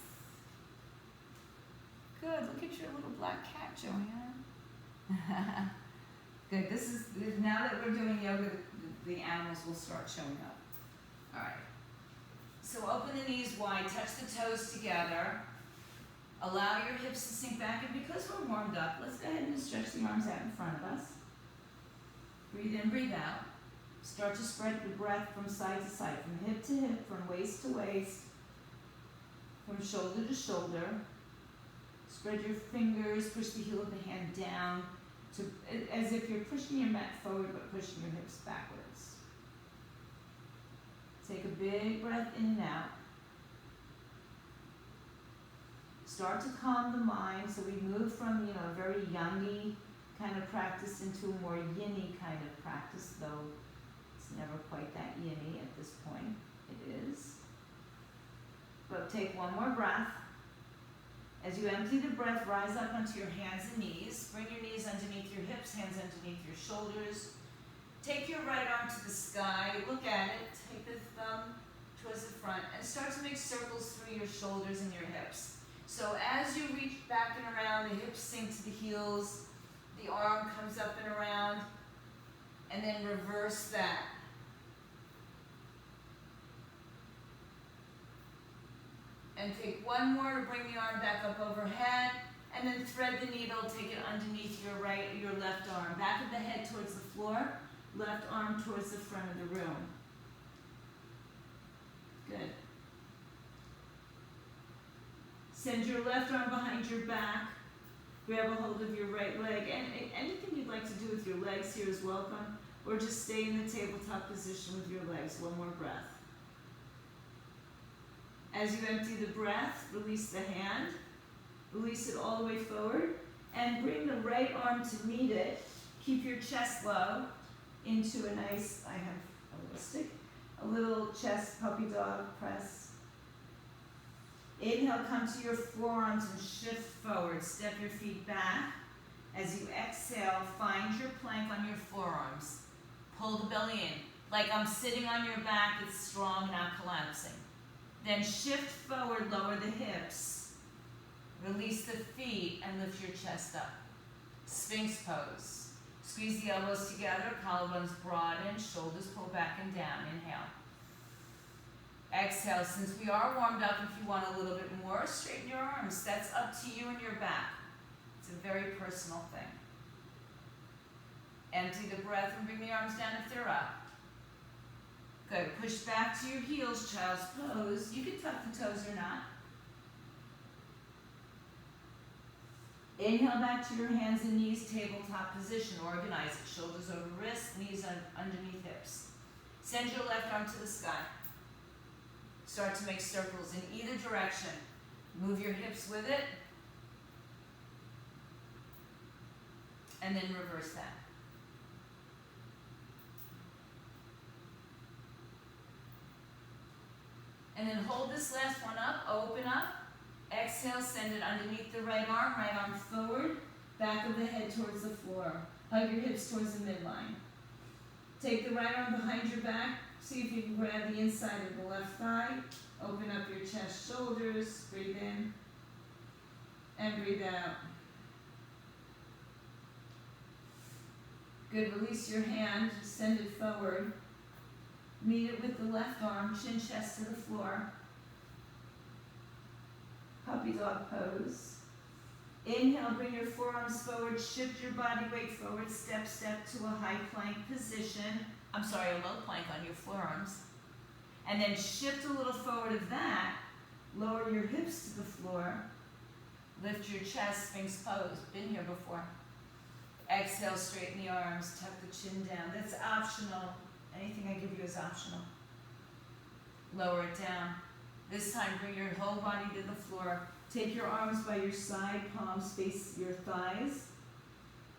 A: Good, look at your little black cat, Joanne. Good, this is, now that we're doing yoga, the animals will start showing up. All right, so open the knees wide, touch the toes together. Allow your hips to sink back, and because we're warmed up, let's go ahead and stretch the arms out in front of us. Breathe in, breathe out. Start to spread the breath from side to side, from hip to hip, from waist to waist. from shoulder to shoulder. Spread your fingers, push the heel of the hand down, as if you're pushing your mat forward but pushing your hips backwards. Take a big breath in and out. Start to calm the mind, so we move from, a very yang-y kind of practice into a more yin-y kind of practice, though it's never quite that yin-y at this point. It is. But take one more breath. As you empty the breath, rise up onto your hands and knees. Bring your knees underneath your hips, hands underneath your shoulders. Take your right arm to the sky. Look at it. Take the thumb towards the front and start to make circles through your shoulders and your hips. So as you reach back and around, the hips sink to the heels, the arm comes up and around, and then reverse that. And take one more to bring the arm back up overhead, and then thread the needle, take it underneath your left arm. Back of the head towards the floor, left arm towards the front of the room. Good. Send your left arm behind your back, grab a hold of your right leg, and anything you'd like to do with your legs here is welcome, or just stay in the tabletop position with your legs. One more breath. As you empty the breath, release the hand, release it all the way forward, and bring the right arm to meet it. Keep your chest low into a nice, I have a little stick, a little chest puppy dog press. Inhale, come to your forearms and shift forward. Step your feet back. As you exhale, find your plank on your forearms. Pull the belly in. Like I'm sitting on your back, it's strong, not collapsing. Then shift forward, lower the hips. Release the feet and lift your chest up. Sphinx pose. Squeeze the elbows together, collarbones broaden, shoulders pull back and down. Inhale. Exhale. Since we are warmed up, if you want a little bit more, straighten your arms. That's up to you and your back. It's a very personal thing. Empty the breath and bring the arms down if they're up. Good. Push back to your heels, child's pose. You can tuck the toes or not. Inhale back to your hands and knees, tabletop position. Organize it. Shoulders over wrists, knees underneath hips. Send your left arm to the sky. Start to make circles in either direction. Move your hips with it. And then reverse that. And then hold this last one up, open up. Exhale, send it underneath the right arm forward, back of the head towards the floor. Hug your hips towards the midline. Take the right arm behind your back. See if you can grab the inside of the left thigh. Open up your chest, shoulders. Breathe in and breathe out. Good. Release your hand. Send it forward. Meet it with the left arm, chin, chest to the floor. Puppy dog pose. Inhale, bring your forearms forward, shift your body weight forward, step to a high plank position. A low plank on your forearms. And then shift a little forward of that, lower your hips to the floor, lift your chest, Sphinx pose. Been here before. Exhale, straighten the arms, tuck the chin down. That's optional. Anything I give you is optional. Lower it down. This time, bring your whole body to the floor. Take your arms by your side, palms face your thighs.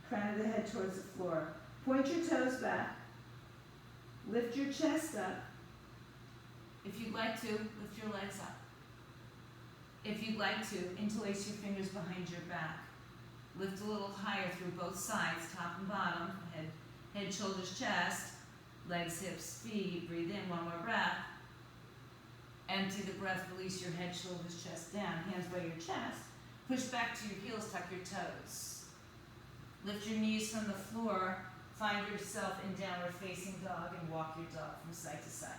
A: Crown of the head towards the floor. Point your toes back. Lift your chest up. If you'd like to, lift your legs up. If you'd like to, interlace your fingers behind your back. Lift a little higher through both sides, top and bottom, head, shoulders, chest. Legs, hips, feet. Breathe in, one more breath. Empty the breath, release your head, shoulders, chest down. Hands by your chest. Push back to your heels, tuck your toes. Lift your knees from the floor. Find yourself in downward facing dog and walk your dog from side to side.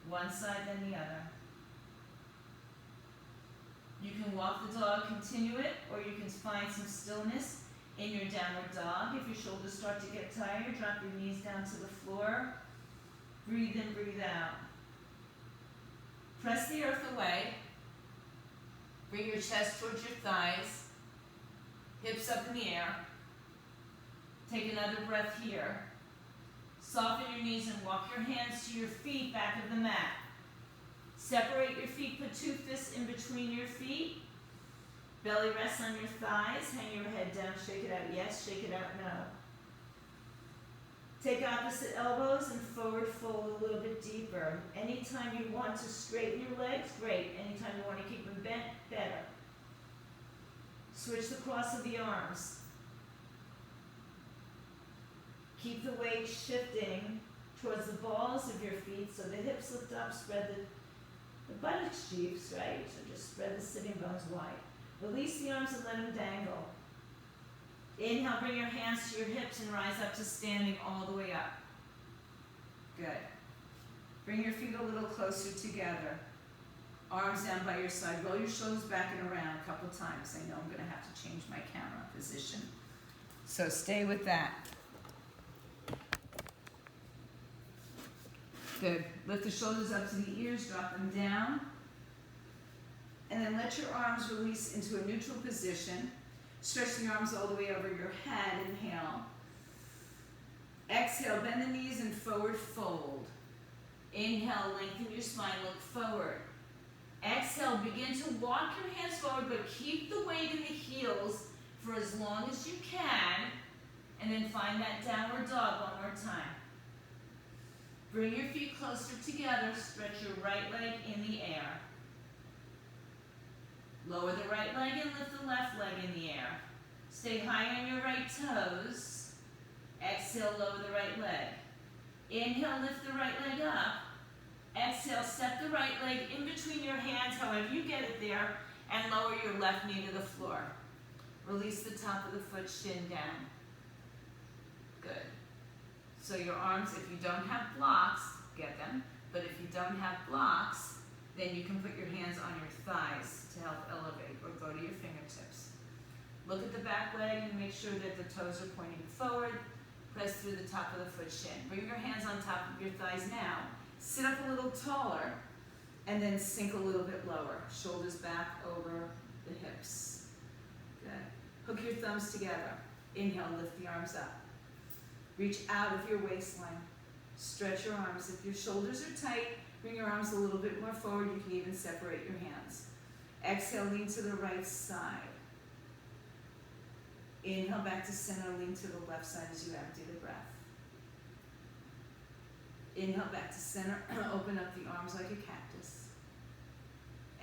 A: One side, then the other. You can walk the dog, continue it, or you can find some stillness in your downward dog. If your shoulders start to get tired, drop your knees down to the floor. Breathe in, breathe out. Press the earth away. Bring your chest towards your thighs. Hips up in the air. Take another breath here. Soften your knees and walk your hands to your feet, back of the mat. Separate your feet, put 2 fists in between your feet. Belly rests on your thighs, hang your head down, shake it out yes, shake it out no. Take opposite elbows and forward fold a little bit deeper. Anytime you want to straighten your legs, great. Anytime you want to keep them bent, better. Switch the cross of the arms. Keep the weight shifting towards the balls of your feet so the hips lift up, spread the buttocks cheeks, right? So just spread the sitting bones wide. Release the arms and let them dangle. Inhale, bring your hands to your hips and rise up to standing all the way up. Good. Bring your feet a little closer together. Arms down by your side. Roll your shoulders back and around a couple times. I know I'm going to have to change my camera position. So stay with that. Good. Lift the shoulders up to the ears, drop them down. And then let your arms release into a neutral position. Stretch the arms all the way over your head. Inhale. Exhale, bend the knees and forward fold. Inhale, lengthen your spine, look forward. Exhale, begin to walk your hands forward, but keep the weight in the heels for as long as you can. And then find that downward dog one more time. Bring your feet closer together. Stretch your right leg in the air. Lower the right leg and lift the left leg in the air. Stay high on your right toes. Exhale, lower the right leg. Inhale, lift the right leg up. Exhale, step the right leg in between your hands, however you get it there, and lower your left knee to the floor. Release the top of the foot, shin down. Good. So your arms, if you don't have blocks, get them. But if you don't have blocks, then you can put your hands on your thighs to help elevate, or go to your fingertips. Look at the back leg and make sure that the toes are pointing forward. Press through the top of the foot, shin. Bring your hands on top of your thighs now. Sit up a little taller, and then sink a little bit lower. Shoulders back over the hips. Good. Hook your thumbs together. Inhale, lift the arms up. Reach out of your waistline. Stretch your arms. If your shoulders are tight, bring your arms a little bit more forward. You can even separate your hands. Exhale, lean to the right side. Inhale, back to center, lean to the left side as you empty the breath. Inhale, back to center, open up the arms like a cactus.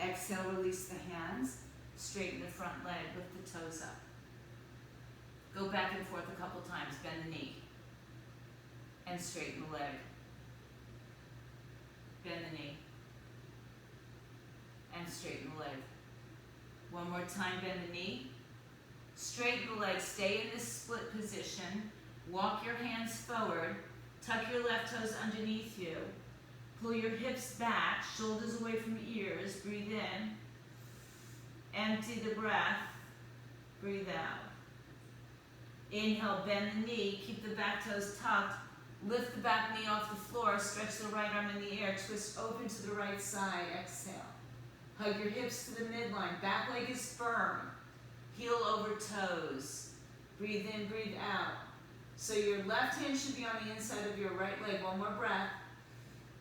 A: Exhale, release the hands, straighten the front leg, lift the toes up. Go back and forth a couple times, bend the knee, and straighten the leg. Bend the knee, and straighten the leg. One more time, bend the knee, straighten the leg, stay in this split position, walk your hands forward, tuck your left toes underneath you, pull your hips back, shoulders away from ears, breathe in, empty the breath, breathe out. Inhale, bend the knee, keep the back toes tucked, lift the back knee off the floor, stretch the right arm in the air, twist open to the right side, exhale. Hug your hips to the midline, back leg is firm, heel over toes, breathe in, breathe out. So your left hand should be on the inside of your right leg. One more breath.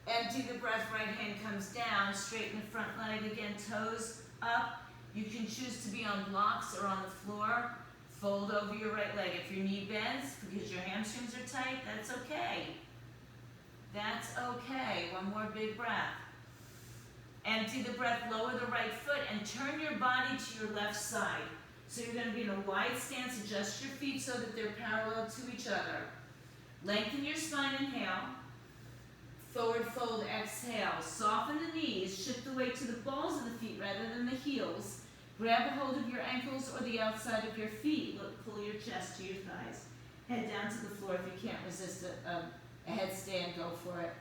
A: Empty the breath, right hand comes down, straighten the front leg again, toes up. You can choose to be on blocks or on the floor. Fold over your right leg. If your knee bends because your hamstrings are tight, that's okay. That's okay. One more big breath. Empty the breath, lower the right foot, and turn your body to your left side. So you're going to be in a wide stance, adjust your feet so that they're parallel to each other. Lengthen your spine, inhale. Forward fold, exhale. Soften the knees, shift the weight to the balls of the feet rather than the heels. Grab a hold of your ankles or the outside of your feet. Look, pull your chest to your thighs. Head down to the floor. If you can't resist a headstand, go for it.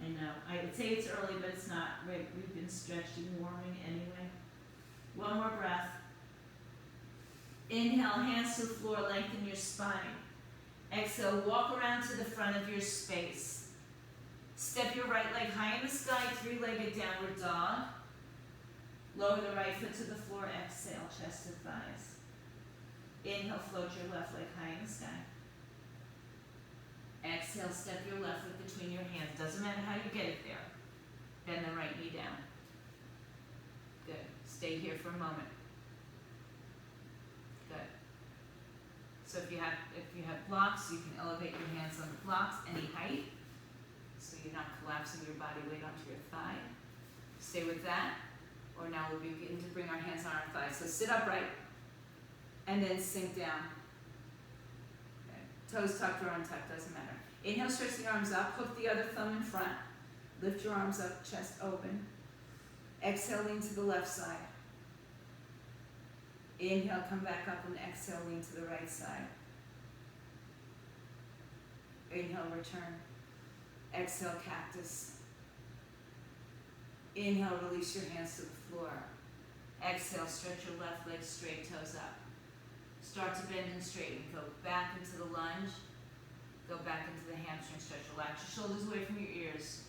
A: I know. I would say it's early, but it's not. We've been stretching, warming anyway. One more breath. Inhale, hands to the floor, lengthen your spine. Exhale, walk around to the front of your space. Step your right leg high in the sky, three-legged downward dog. Lower the right foot to the floor, exhale, chest to thighs. Inhale, float your left leg high in the sky. Exhale, step your left foot between your hands. Doesn't matter how you get it there. Bend the right knee down. Good. Stay here for a moment. Good. So if you have blocks, you can elevate your hands on the blocks any height, so you're not collapsing your body weight onto your thigh. Stay with that. Or now we'll begin to bring our hands on our thighs. So sit upright and then sink down. Okay. Toes tucked or untucked, doesn't matter. Inhale, stretch the arms up, hook the other thumb in front. Lift your arms up, chest open. Exhale, lean to the left side. Inhale, come back up and exhale, lean to the right side. Inhale, return. Exhale, cactus. Inhale, release your hands to the floor. Exhale, stretch your left leg straight, toes up. Start to bend and straighten. Go back into the lunge. Go back into the hamstring stretch. Relax your shoulders away from your ears.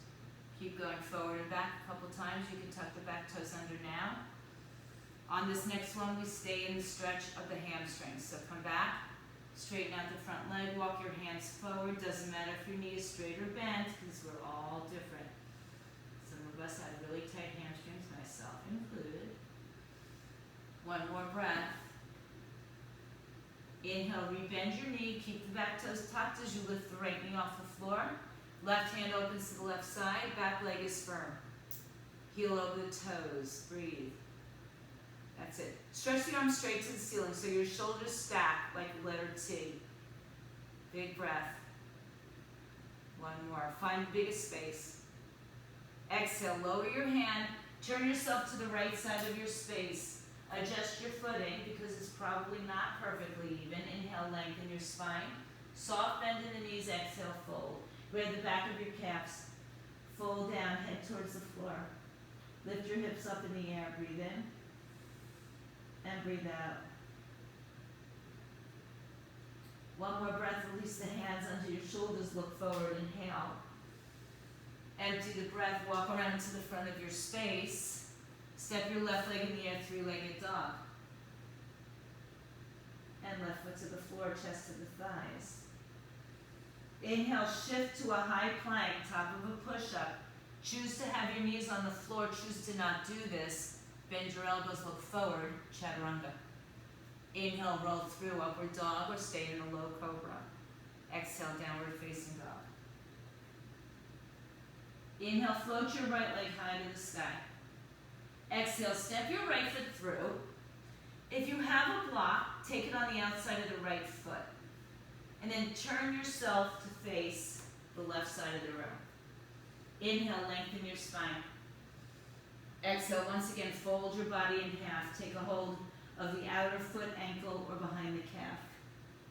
A: Keep going forward and back a couple times. You can tuck the back toes under now. On this next one, we stay in the stretch of the hamstrings. So come back, straighten out the front leg, walk your hands forward. Doesn't matter if your knee is straight or bent, because we're all different. Some of us have really tight hamstrings, myself included. One more breath. Inhale, rebend your knee, keep the back toes tucked as you lift the right knee off the floor. Left hand opens to the left side, back leg is firm. Heel over the toes, breathe. That's it. Stretch the arms straight to the ceiling so your shoulders stack like a letter T. Big breath. One more. Find the biggest space. Exhale, lower your hand, turn yourself to the right side of your space. Adjust your footing because it's probably not perfectly even. Inhale, lengthen your spine. Soft bend in the knees, exhale, fold. Grab the back of your calves. Fold down, head towards the floor. Lift your hips up in the air, breathe in. And breathe out. One more breath, release the hands onto your shoulders, look forward, inhale. Empty the breath, walk around to the front of your space. Step your left leg in the air, three-legged dog. And left foot to the floor, chest to the thighs. Inhale, shift to a high plank, top of a push-up. Choose to have your knees on the floor, choose to not do this. Bend your elbows, look forward, chaturanga. Inhale, roll through, upward dog, or stay in a low cobra. Exhale, downward facing dog. Inhale, float your right leg high to the sky. Exhale, step your right foot through. If you have a block, take it on the outside of the right foot. And then turn yourself to face the left side of the room. Inhale, lengthen your spine. Exhale, once again, fold your body in half. Take a hold of the outer foot, ankle, or behind the calf.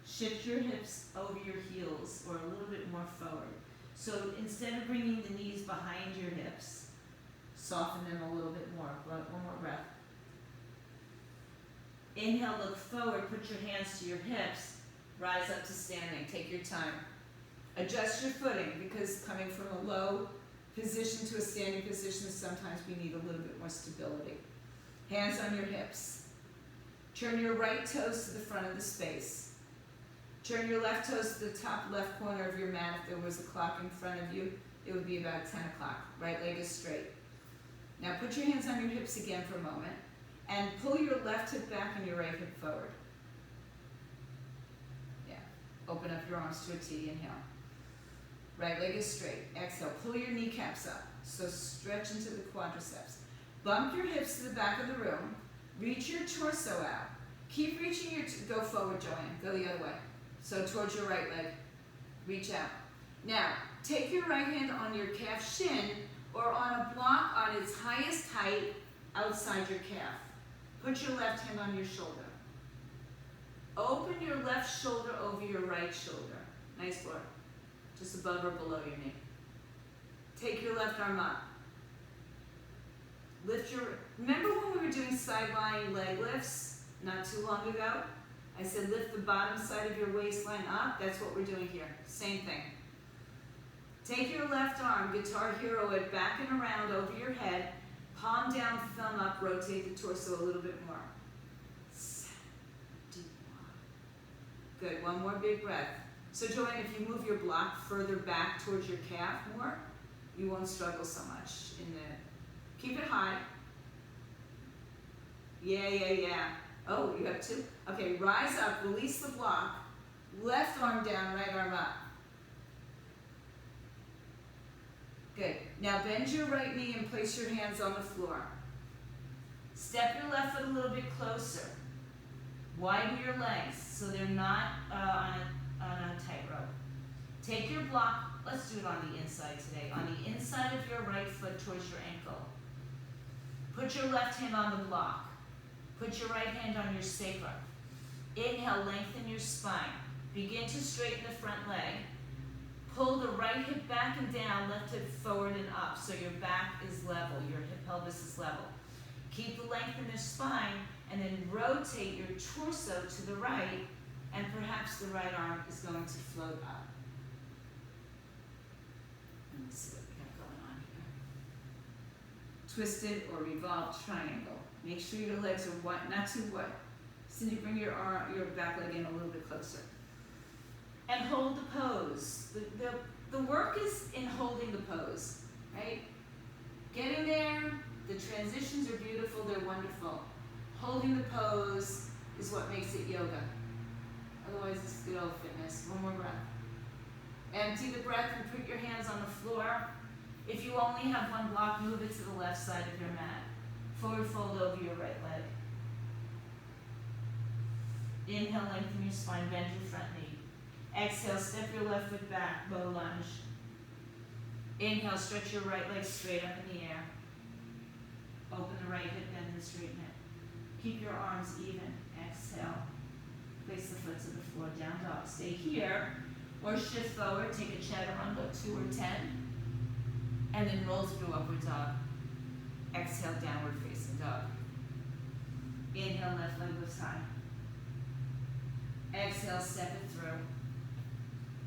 A: Shift your hips over your heels or a little bit more forward. So instead of bringing the knees behind your hips, soften them a little bit more. One more breath. Inhale, look forward, put your hands to your hips, rise up to standing. Take your time. Adjust your footing because coming from a low position to a standing position, sometimes we need a little bit more stability. Hands on your hips. Turn your right toes to the front of the space. Turn your left toes to the top left corner of your mat. If there was a clock in front of you, it would be about 10 o'clock. Right leg is straight. Now put your hands on your hips again for a moment and pull your left hip back and your right hip forward. Yeah. Open up your arms to a T. Inhale. Right leg is straight. Exhale. Pull your kneecaps up. So stretch into the quadriceps. Bump your hips to the back of the room. Reach your torso out. Keep reaching go forward, Joanne. Go the other way. So towards your right leg. Reach out. Now, take your right hand on your calf shin or on a block on its highest height outside your calf. Put your left hand on your shoulder. Open your left shoulder over your right shoulder. Nice work. Just above or below your knee. Take your left arm up. Remember when we were doing side lying leg lifts not too long ago? I said lift the bottom side of your waistline up. That's what we're doing here. Same thing. Take your left arm, guitar hero it back and around over your head. Palm down, thumb up, rotate the torso a little bit more. Good, one more big breath. So Joanne, if you move your block further back towards your calf more, you won't struggle so much in the, keep it high. Yeah. Oh, you have two? Okay, rise up, release the block, left arm down, right arm up. Good. Now bend your right knee and place your hands on the floor. Step your left foot a little bit closer. Widen your legs so they're not on a tightrope. Take your block, let's do it on the inside today, on the inside of your right foot towards your ankle. Put your left hand on the block. Put your right hand on your sacrum. Inhale, lengthen your spine. Begin to straighten the front leg. Pull the right hip back and down, left hip forward and up, so your back is level, your hip pelvis is level. Keep the length in your spine, and then rotate your torso to the right, and perhaps the right arm is going to float up. Let me see what we got going on here. Twisted or revolved triangle. Make sure your legs are wide, not too wide. Cindy, bring your back leg in a little bit closer. And hold the pose. The work is in holding the pose, right? Getting there, the transitions are beautiful, they're wonderful. Holding the pose is what makes it yoga. Otherwise, it's good old fitness. One more breath. Empty the breath and put your hands on the floor. If you only have one block, move it to the left side of your mat. Forward fold over your right leg. Inhale, lengthen your spine, bend your front knee. Exhale, step your left foot back, bow lunge. Inhale, stretch your right leg straight up in the air. Open the right hip, bend and straighten it. Keep your arms even. Exhale. Place the foot to the floor, down dog. Stay here, or shift forward, take a chaturanga, 2 or 10, and then roll through upward dog. Exhale, downward facing dog. Inhale, left leg lifts high. Exhale, step it through.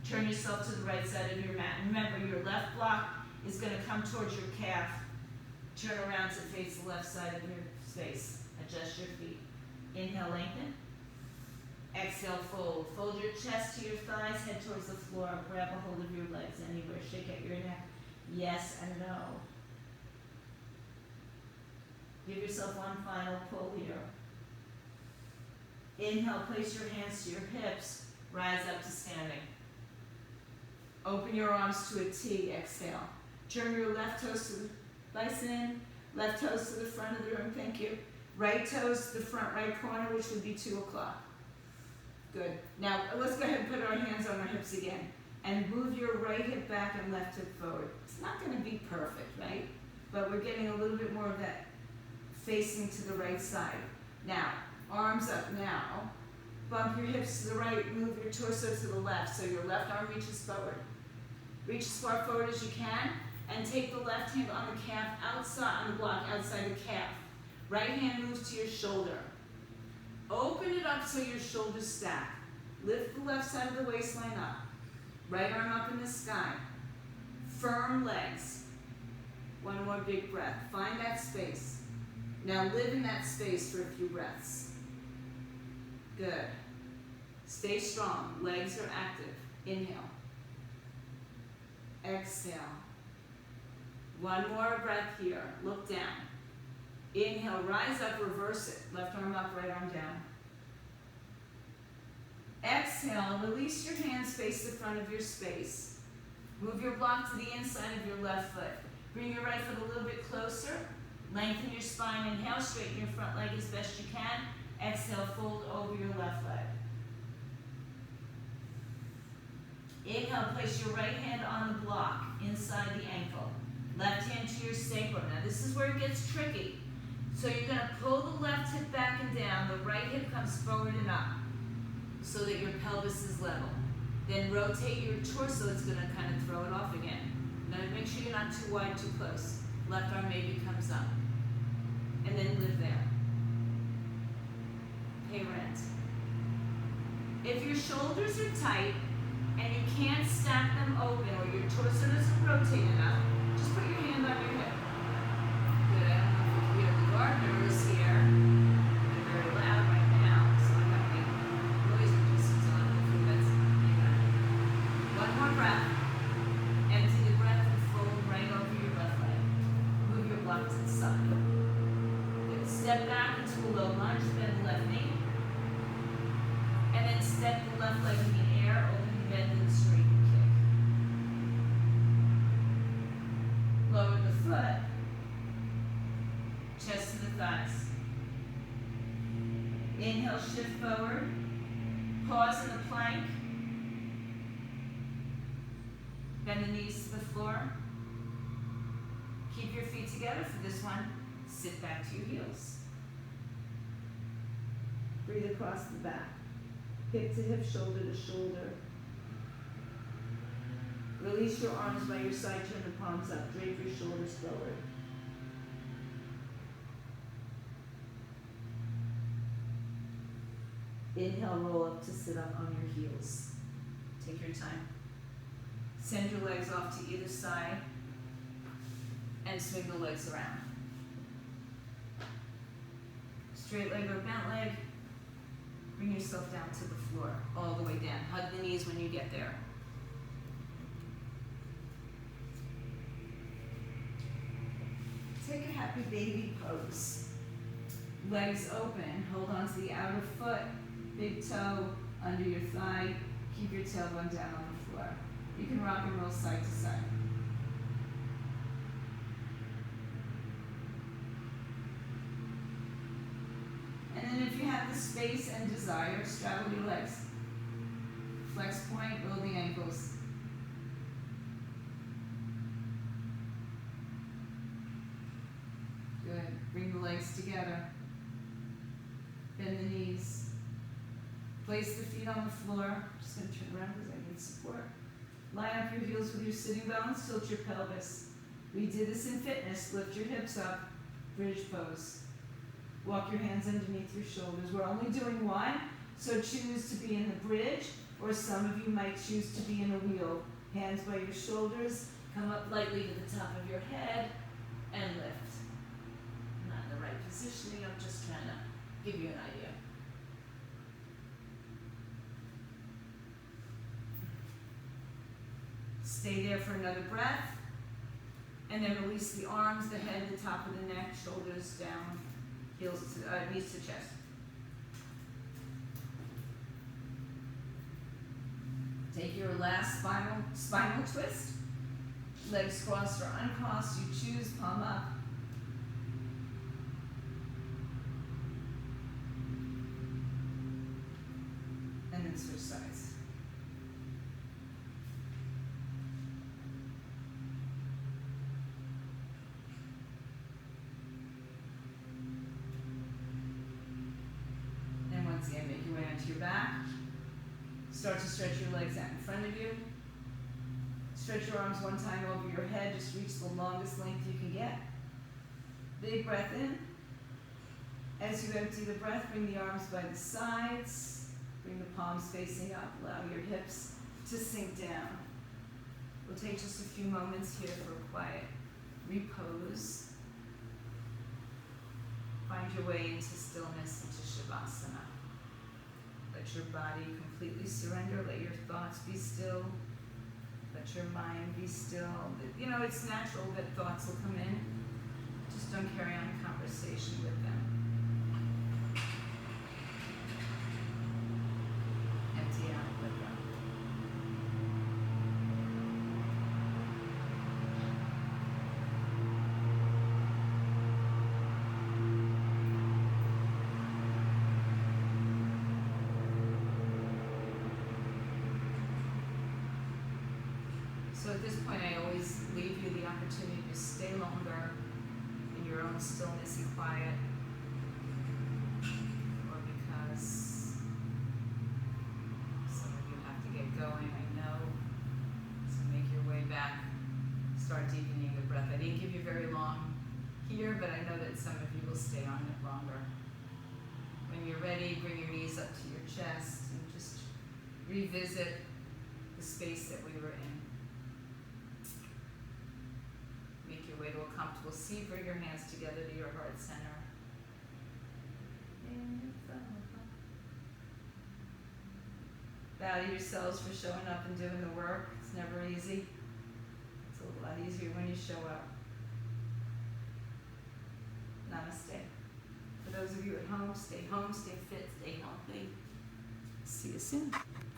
A: Turn yourself to the right side of your mat. Remember, your left block is going to come towards your calf. Turn around to face the left side of your space. Adjust your feet. Inhale, lengthen. Exhale, fold. Fold your chest to your thighs, head towards the floor. Grab a hold of your legs anywhere. Shake out your neck. Yes and no. Give yourself one final pull here. Inhale, place your hands to your hips. Rise up to standing. Open your arms to a T. Exhale. Turn your left toes to the bison, left toes to the front of the room. Thank you. Right toes to the front right corner, which would be 2 o'clock. Good. Now, let's go ahead and put our hands on our hips again. And move your right hip back and left hip forward. It's not going to be perfect, right? But we're getting a little bit more of that facing to the right side. Now, arms up now. Bump your hips to the right, move your torso to the left, so your left arm reaches forward. Reach as far forward as you can, and take the left hand on the calf outside, on the block, outside the calf. Right hand moves to your shoulder. Open it up so your shoulders stack. Lift the left side of the waistline up. Right arm up in the sky. Firm legs. One more big breath. Find that space. Now live in that space for a few breaths. Good. Stay strong. Legs are active. Inhale. Exhale. One more breath here. Look down. Inhale. Rise up. Reverse it. Left arm up, right arm down. Exhale. Release your hands. Face the front of your space. Move your block to the inside of your left foot. Bring your right foot a little bit closer. Lengthen your spine. Inhale. Straighten your front leg as best you can. Exhale, fold over your left leg. Inhale, place your right hand on the block, inside the ankle. Left hand to your sacrum. Now this is where it gets tricky. So you're going to pull the left hip back and down. The right hip comes forward and up so that your pelvis is level. Then rotate your torso. It's going to kind of throw it off again. Now make sure you're not too wide, too close. Left arm maybe comes up. And then live there. Pay rent. If your shoulders are tight and you can't stack them open or your torso doesn't rotate enough, just put your hand on your hip. Good. Step back into a low lunge, bend the left knee. And then step the left leg in the air, open the bend and straighten kick. Lower the foot, chest to the thighs. Inhale, shift forward. Pause in the plank. Bend the knees to the floor. Keep your feet together for this one. Sit back to your heels. Breathe across the back. Hip to hip, shoulder to shoulder. Release your arms by your side, turn the palms up. Drape your shoulders forward. Inhale, roll up to sit up on your heels. Take your time. Send your legs off to either side and swing the legs around. Straight leg or bent leg. Bring yourself down to the floor, all the way down. Hug the knees when you get there. Take a happy baby pose. Legs open, hold on to the outer foot, big toe under your thigh. Keep your tailbone down on the floor. You can rock and roll side to side. And then if you have the space and desire, straddle your legs. Flex point, roll the ankles. Good. Bring the legs together. Bend the knees. Place the feet on the floor. I'm just going to turn around because I need support. Line up your heels with your sitting bones. Tilt your pelvis. We did this in fitness. Lift your hips up. Bridge pose. Walk your hands underneath your shoulders. We're only doing one, so choose to be in the bridge, or some of you might choose to be in a wheel. Hands by your shoulders. Come up lightly to the top of your head and lift. Not in the right positioning. I'm just trying to give you an idea. Stay there for another breath, and then release the arms, the head, the top of the neck, shoulders down, heels to, knees to chest. Take your last spinal twist. Legs crossed or uncrossed, you choose, palm up. And then switch sides. Once again, make your way onto your back. Start to stretch your legs out in front of you. Stretch your arms one time over your head. Just reach the longest length you can get. Big breath in. As you empty the breath, bring the arms by the sides. Bring the palms facing up. Allow your hips to sink down. We'll take just a few moments here for a quiet repose. Find your way into stillness, into Shavasana. Let your body completely surrender. Let your thoughts be still. Let your mind be still. You know, it's natural that thoughts will come in. Just don't carry on a conversation with them. Empty out, let go. So at this point, I always leave you the opportunity to stay longer in your own stillness and quiet, or because some of you have to get going, I know. So make your way back, start deepening the breath. I didn't give you very long here, but I know that some of you will stay on it longer. When you're ready, bring your knees up to your chest and just revisit the space that we were in. Make your way to a comfortable seat. Bring your hands together to your heart center. Value yourselves for showing up and doing the work. It's never easy. It's a lot easier when you show up. Namaste. those of you at home, stay fit, stay healthy. See you soon.